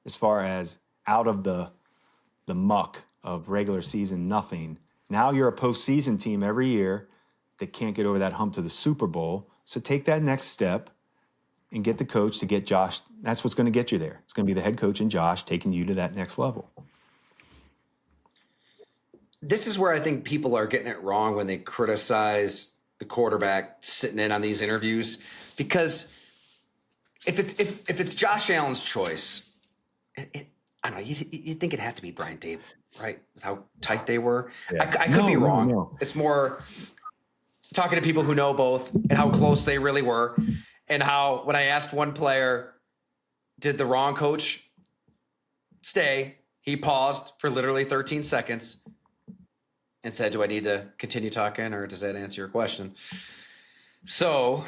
As far as out of the muck of regular season, nothing. Now you're a postseason team every year that can't get over that hump to the Super Bowl. So take that next step and get the coach to get Josh. That's what's going to get you there. It's going to be the head coach and Josh taking you to that next level. This is where I think people are getting it wrong when they criticize the quarterback sitting in on these interviews. Because if it's Josh Allen's choice, I don't know. You'd think it'd have to be Brian Dable, right? With how tight they were. Yeah. I could be wrong. No. It's more talking to people who know both and how close they really were, and how when I asked one player, did the wrong coach stay, he paused for literally 13 seconds and said, do I need to continue talking, or does that answer your question? So,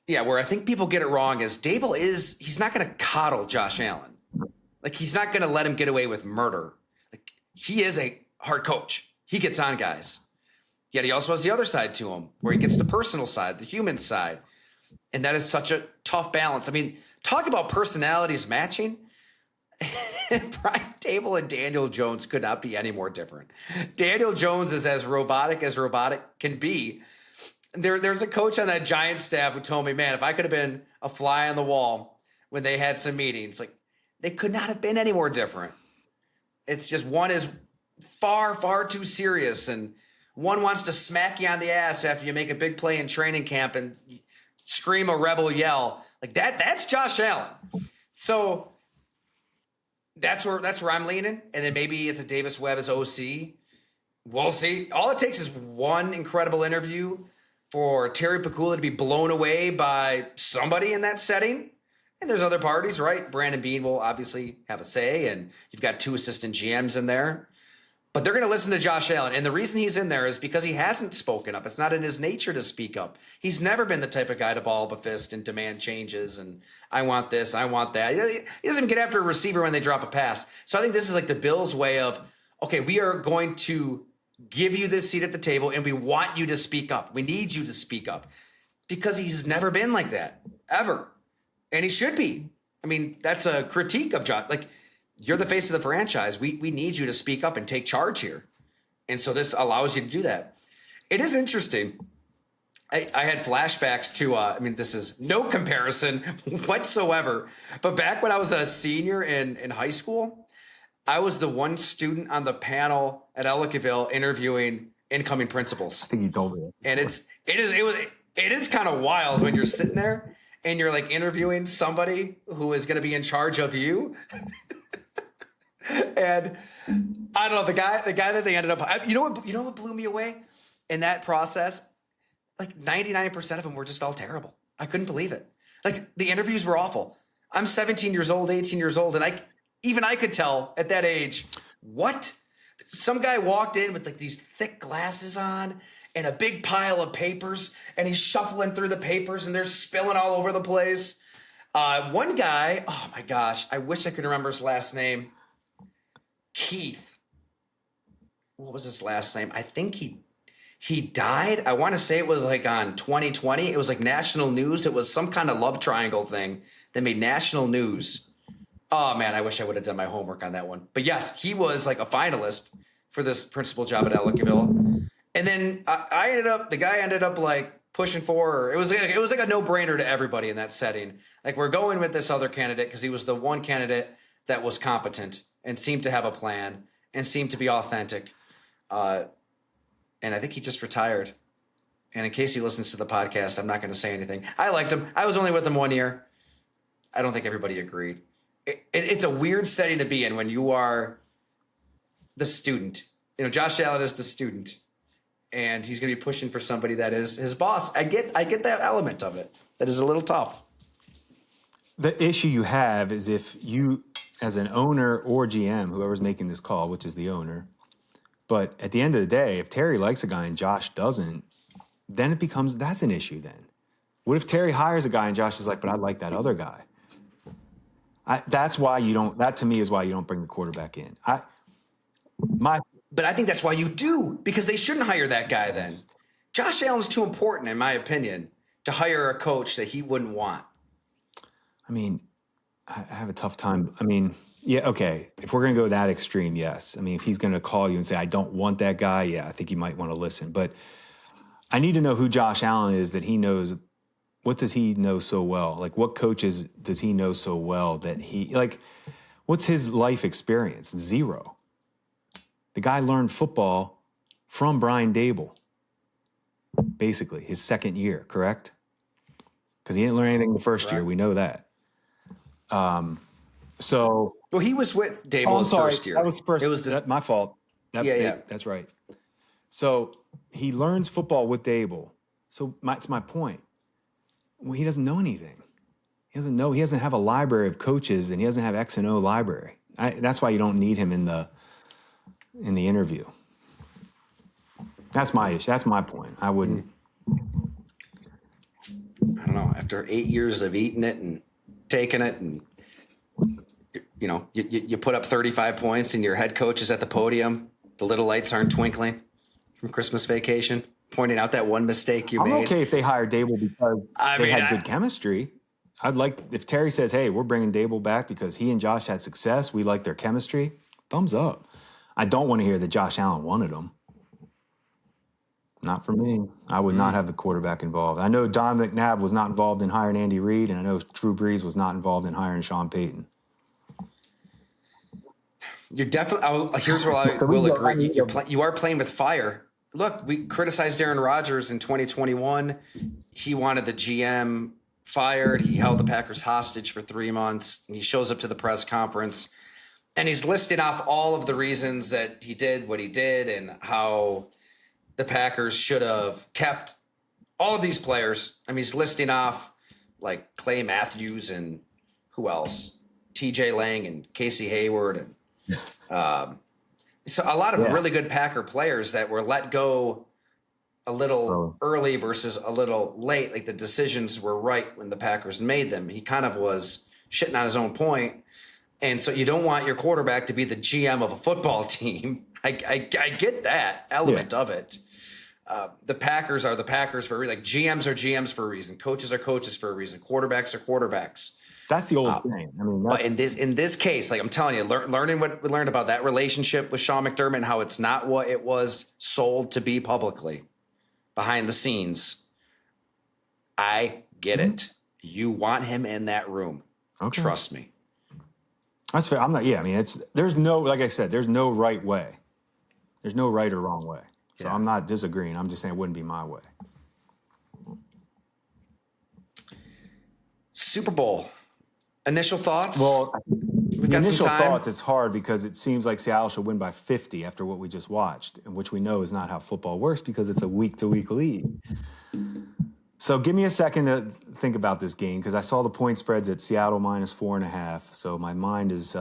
yeah, where I think people get it wrong is Dable he's not going to coddle Josh Allen. Like, he's not going to let him get away with murder. Like, he is a hard coach. He gets on guys. Yet he also has the other side to him, where he gets the personal side, the human side. And that is such a tough balance. I mean, talk about personalities matching. Brian Dable and Daniel Jones could not be any more different. Daniel Jones is as robotic can be. There's a coach on that Giants staff who told me, man, if I could have been a fly on the wall when they had some meetings, like, they could not have been any more different. It's just one is far, far too serious, and one wants to smack you on the ass after you make a big play in training camp and scream a rebel yell like that. That's Josh Allen. So that's where I'm leaning. And then maybe it's a Davis Webb as OC. We'll see. All it takes is one incredible interview for Terry Pegula to be blown away by somebody in that setting. And there's other parties, right? Brandon Beane will obviously have a say, and you've got 2 assistant GMs in there. But they're going to listen to Josh Allen. And the reason he's in there is because he hasn't spoken up. It's not in his nature to speak up. He's never been the type of guy to ball up a fist and demand changes and I want this, I want that. He doesn't even get after a receiver when they drop a pass. So I think this is like the Bills' way of, okay, we are going to give you this seat at the table and we want you to speak up. We need you to speak up. Because he's never been like that, ever. And he should be. I mean, that's a critique of Josh. Like, you're the face of the franchise. We need you to speak up and take charge here. And so this allows you to do that. It is interesting. I had flashbacks to, I mean, this is no comparison whatsoever. But back when I was a senior in high school, I was the one student on the panel at Ellicottville interviewing incoming principals. I think you told me. And it is kind of wild when you're sitting there and you're like interviewing somebody who is going to be in charge of you. And I don't know, the guy that they ended up, you know what blew me away in that process? Like 99% of them were just all terrible. I couldn't believe it. Like the interviews were awful. I'm 17 years old, 18 years old. And I could tell at that age, what? Some guy walked in with like these thick glasses on and a big pile of papers, and he's shuffling through the papers and they're spilling all over the place. One guy, oh my gosh, I wish I could remember his last name. Keith. What was his last name? I think he died. I want to say it was like on 2020. It was like national news. It was some kind of love triangle thing that made national news. Oh man, I wish I would have done my homework on that one. But yes, he was like a finalist for this principal job at Ellicottville. And then the guy ended up like pushing for, it was like a no-brainer to everybody in that setting. Like, we're going with this other candidate because he was the one candidate that was competent and seemed to have a plan and seemed to be authentic. And I think he just retired. And in case he listens to the podcast, I'm not going to say anything. I liked him. I was only with him 1 year. I don't think everybody agreed. It's a weird setting to be in when you are the student. You know, Josh Allen is the student, and he's going to be pushing for somebody that is his boss. I get that element of it. That is a little tough. The issue you have is if you, as an owner or GM, whoever's making this call, which is the owner, but at the end of the day, if Terry likes a guy and Josh doesn't, then that's an issue then. What if Terry hires a guy and Josh is like, but I like that other guy? That to me is why you don't bring the quarterback in. But I think that's why you do, because they shouldn't hire that guy then. Josh Allen's too important, in my opinion, to hire a coach that he wouldn't want. I mean, I have a tough time. I mean, yeah, okay. If we're going to go that extreme, yes. I mean, if he's going to call you and say, I don't want that guy, yeah, I think you might want to listen. But I need to know who Josh Allen is, that he knows. What does he know so well? Like, what coaches does he know so well that what's his life experience? Zero. The guy learned football from Brian Dable, basically, his second year, correct? Because he didn't learn anything the first year. We know that. Well, he was with Dable his first year. That was first. It was my fault. That's right. So he learns football with Dable. So that's my point. Well, he doesn't know anything. He doesn't know. He doesn't have a library of coaches, and he doesn't have X and O library. That's why you don't need him in the interview. That's my issue. That's my point. I wouldn't. I don't know. After 8 years of eating it and taking it, and you put up 35 points, and your head coach is at the podium. The little lights aren't twinkling from Christmas Vacation, pointing out that one mistake you made. I'm okay if they hire Dable because they had good chemistry. I'd like if Terry says, hey, we're bringing Dable back because he and Josh had success. We like their chemistry. Thumbs up. I don't want to hear that Josh Allen wanted him. Not for me. I would not have the quarterback involved. I know Don McNabb was not involved in hiring Andy Reid, and I know Drew Brees was not involved in hiring Sean Payton. You're definitely. Here's where I will agree. You are playing with fire. look, we criticized Aaron Rodgers in 2021. He wanted the GM fired. He held the Packers hostage for 3 months. He shows up to the press conference and he's listing off all of the reasons that he did what he did and how the Packers should have kept all of these players. I mean, he's listing off like Clay Matthews and who else? TJ Lang and Casey Hayward. And so a lot of really good Packer players that were let go a little early versus a little late. Like the decisions were right when the Packers made them. He kind of was shitting on his own point. And so you don't want your quarterback to be the GM of a football team. I get that element of it. The Packers are the Packers for a reason. Like GMs are GMs for a reason. Coaches are coaches for a reason. Quarterbacks are quarterbacks. That's the old thing. I mean, but in this case, like I'm telling you, learning what we learned about that relationship with Sean McDermott and how it's not what it was sold to be publicly behind the scenes. I get it. You want him in that room. Okay. Trust me. That's fair. I'm not. Yeah, I mean, there's no, like I said, there's no right way. There's no right or wrong way. So I'm not disagreeing. I'm just saying it wouldn't be my way. Super Bowl. Initial thoughts? Well, initial thoughts, it's hard because it seems like Seattle should win by 50 after what we just watched, and which we know is not how football works because it's a week-to-week league. So give me a second to think about this game because I saw the point spreads at Seattle -4.5. So my mind is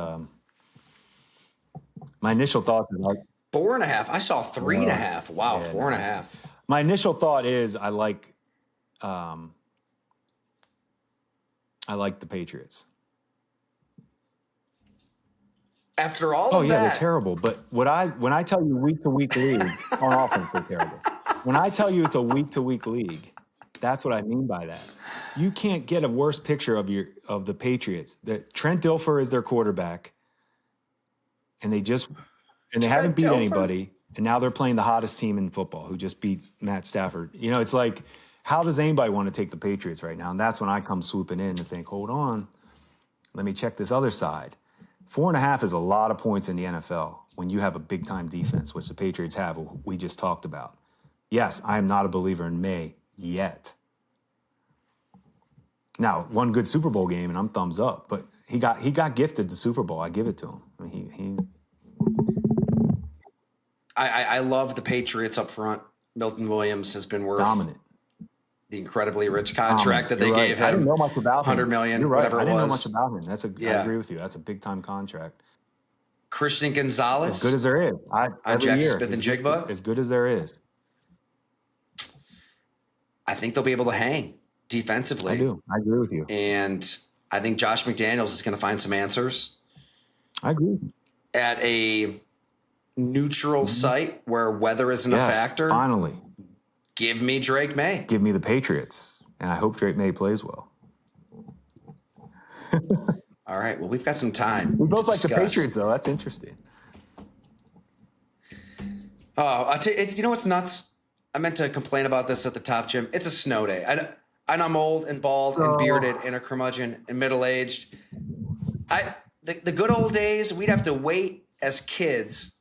my initial thoughts are like 4.5. I saw 3.5. Wow, 4.5. My initial thought is I like the Patriots. After all of that. They're terrible. But when I tell you week-to-week league, on offense they're terrible. When I tell you it's a week-to-week league, that's what I mean by that. You can't get a worse picture of the Patriots. That Trent Dilfer is their quarterback, and they haven't beat anybody, and now they're playing the hottest team in football, who just beat Matt Stafford. You know, it's like, how does anybody want to take the Patriots right now? And that's when I come swooping in and think, hold on, let me check this other side. 4.5 is a lot of points in the NFL when you have a big-time defense, which the Patriots have, we just talked about. Yes, I am not a believer in May yet. Now, one good Super Bowl game, and I'm thumbs up, but he got gifted the Super Bowl. I give it to him. I mean, I love the Patriots up front. Milton Williams has been worth dominant. The incredibly rich contract that they gave him. I didn't know much about him. $100 million, You're right. whatever I it didn't was. know much about him. I agree with you. That's a big time contract. Christian Gonzalez, as good as there is. On Jackson Smith and Jigba, as good as there is. I think they'll be able to hang defensively. I do. I agree with you. And I think Josh McDaniels is going to find some answers. I agree. At a neutral site where weather isn't a factor. Finally. Give me Drake May. Give me the Patriots. And I hope Drake May plays well. All right. Well, we've got some time. We both like the Patriots, though. That's interesting. Oh, I'll tell you, you know what's nuts? I meant to complain about this at the top, Jim. It's a snow day. And I'm old and bald and bearded and a curmudgeon and middle-aged. The good old days, we'd have to wait as kids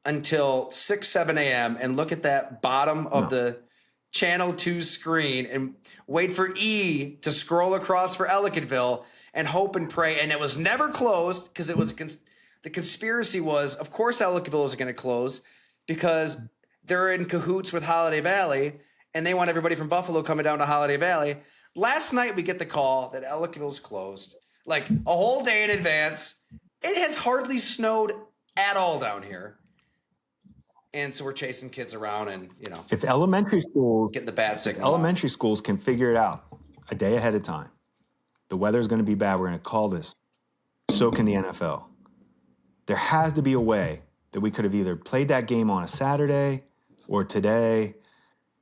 until 6, 7 a.m. and look at that bottom of the Channel 2 screen and wait for E to scroll across for Ellicottville and hope and pray. And it was never closed because it was the conspiracy was, of course, Ellicottville is going to close because they're in cahoots with Holiday Valley and they want everybody from Buffalo coming down to Holiday Valley. Last night we get the call that Ellicottville's closed like a whole day in advance. It has hardly snowed at all down here. And so we're chasing kids around and, if elementary schools getting the bad signal. Elementary schools can figure it out a day ahead of time. The weather's going to be bad. We're going to call this. So can the NFL. There has to be a way that we could have either played that game on a Saturday or today.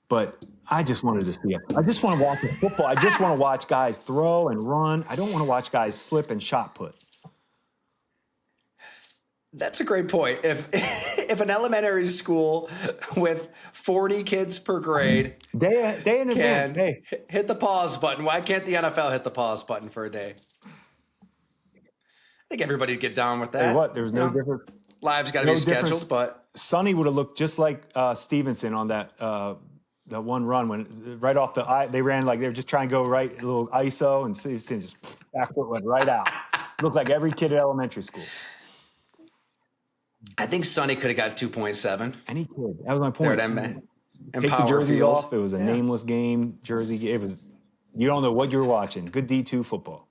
But I just wanted to see it. I just want to watch football. I just want to watch guys throw and run. I don't want to watch guys slip and shot put. That's a great point. If an elementary school with 40 kids per grade day in advance, hit the pause button, why can't the NFL hit the pause button for a day? I think everybody would get down with that. Hey, what? There's no difference. Lives got to be scheduled, but Sonny would have looked just like Stevenson on that one run when right off the eye, they ran like they were just trying to go right, a little ISO, and Stevenson just back foot went right out. Looked like every kid at elementary school. I think Sonny could have got 2.7. Any kid. That was my point. Take the jerseys off. It was a nameless game jersey. It was. You don't know what you're watching. Good D2 football.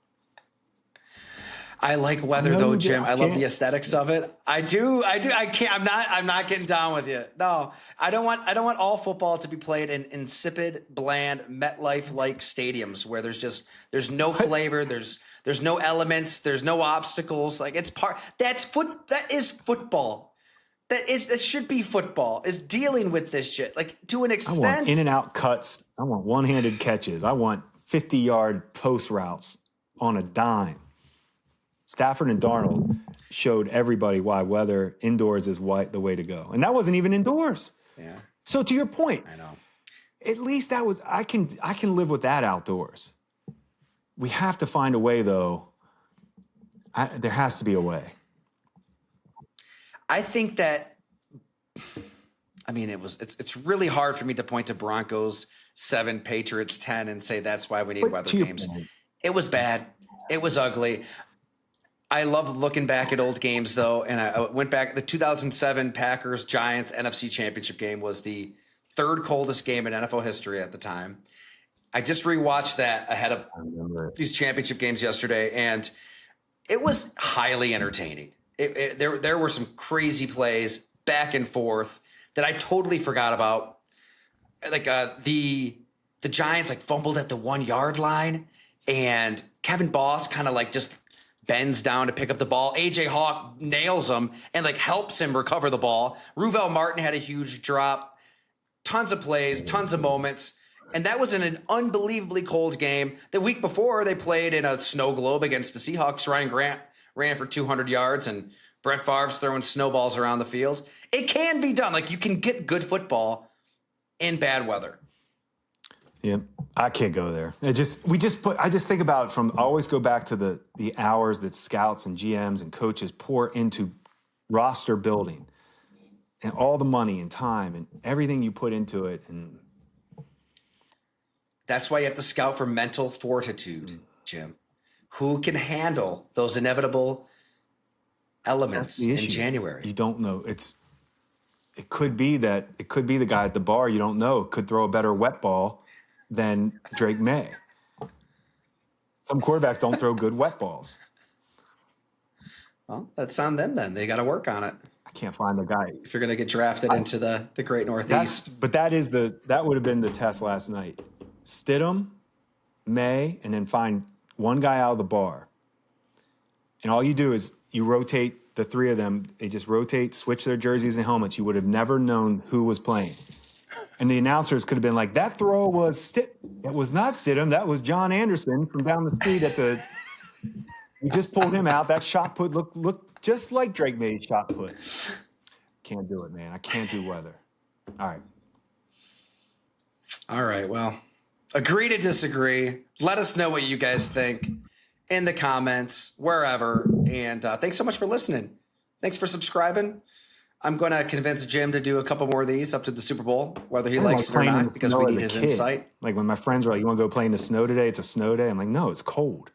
I like weather though, Jim. I love the aesthetics of it. I do. I can't. I'm not getting down with you. No, I don't want all football to be played in insipid, bland, MetLife-like stadiums where there's no flavor. There's no elements. There's no obstacles. Like that is football. That should be football. Is dealing with this shit like to an extent. I want in and out cuts. I want one-handed catches. I want 50-yard post routes on a dime. Stafford and Darnold showed everybody why weather indoors is the way to go. And that wasn't even indoors. Yeah. So to your point, I know. At least that was I can live with that outdoors. We have to find a way though. There has to be a way. I think that it's really hard for me to point to Broncos 7, Patriots 10 and say that's why we need weather games. It was bad. It was ugly. I love looking back at old games, though, and I went back. The 2007 Packers-Giants NFC Championship game was the third coldest game in NFL history at the time. I just rewatched that ahead of these championship games yesterday, and it was highly entertaining. There were some crazy plays back and forth that I totally forgot about. Like the Giants fumbled at the 1 yard line, and Kevin Boss kind of just bends down to pick up the ball. AJ Hawk nails him and helps him recover the ball. Ruvel Martin had a huge drop. Tons of plays, tons of moments. And that was in an unbelievably cold game. The week before, they played in a snow globe against the Seahawks. Ryan Grant ran for 200 yards, and Brett Favre's throwing snowballs around the field. It can be done. You can get good football in bad weather. Yeah, I can't go there. I just think about I always go back to the hours that scouts and GMs and coaches pour into roster building and all the money and time and everything you put into it. And that's why you have to scout for mental fortitude, Jim. Who can handle those inevitable elements in January? You don't know. It could be the guy at the bar you don't know could throw a better wet ball than Drake May. Some quarterbacks don't throw good wet balls. Well, that's on them then. They got to work on it. I can't find the guy. If you're going to get drafted into the great Northeast. But that would have been the test last night. Stidham, May, and then find one guy out of the bar. And all you do is you rotate the three of them. They just rotate, switch their jerseys and helmets. You would have never known who was playing. And the announcers could have been like, that throw was it was not Stidham. That was John Anderson from down the street we just pulled him out. That shot put looked just like Drake May's shot put. Can't do it, man. I can't do weather. All right. Well, agree to disagree. Let us know what you guys think in the comments, wherever. And thanks so much for listening. Thanks for subscribing. I'm going to convince Jim to do a couple more of these up to the Super Bowl, whether he likes it or not, because we need his insight. When my friends were like, you want to go play in the snow today? It's a snow day. I'm like, no, it's cold.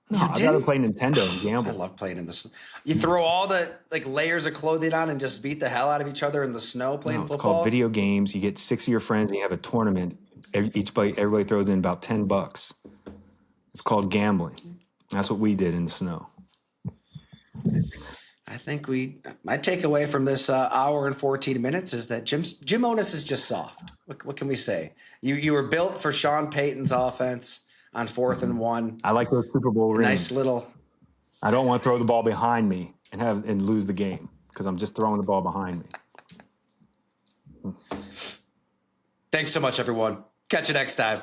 No, I'd rather play Nintendo and gamble. I love playing in the snow. You throw all the layers of clothing on and just beat the hell out of each other in the snow playing football? It's called video games. You get 6 of your friends and you have a tournament. Everybody throws in about $10. It's called gambling. That's what we did in the snow. I think my takeaway from this hour and 14 minutes is that Jim Otis is just soft. What can we say? You were built for Sean Payton's offense on 4th and 1. I like those Super Bowl rings. Nice little. I don't want to throw the ball behind me and lose the game because I'm just throwing the ball behind me. Thanks so much, everyone. Catch you next time.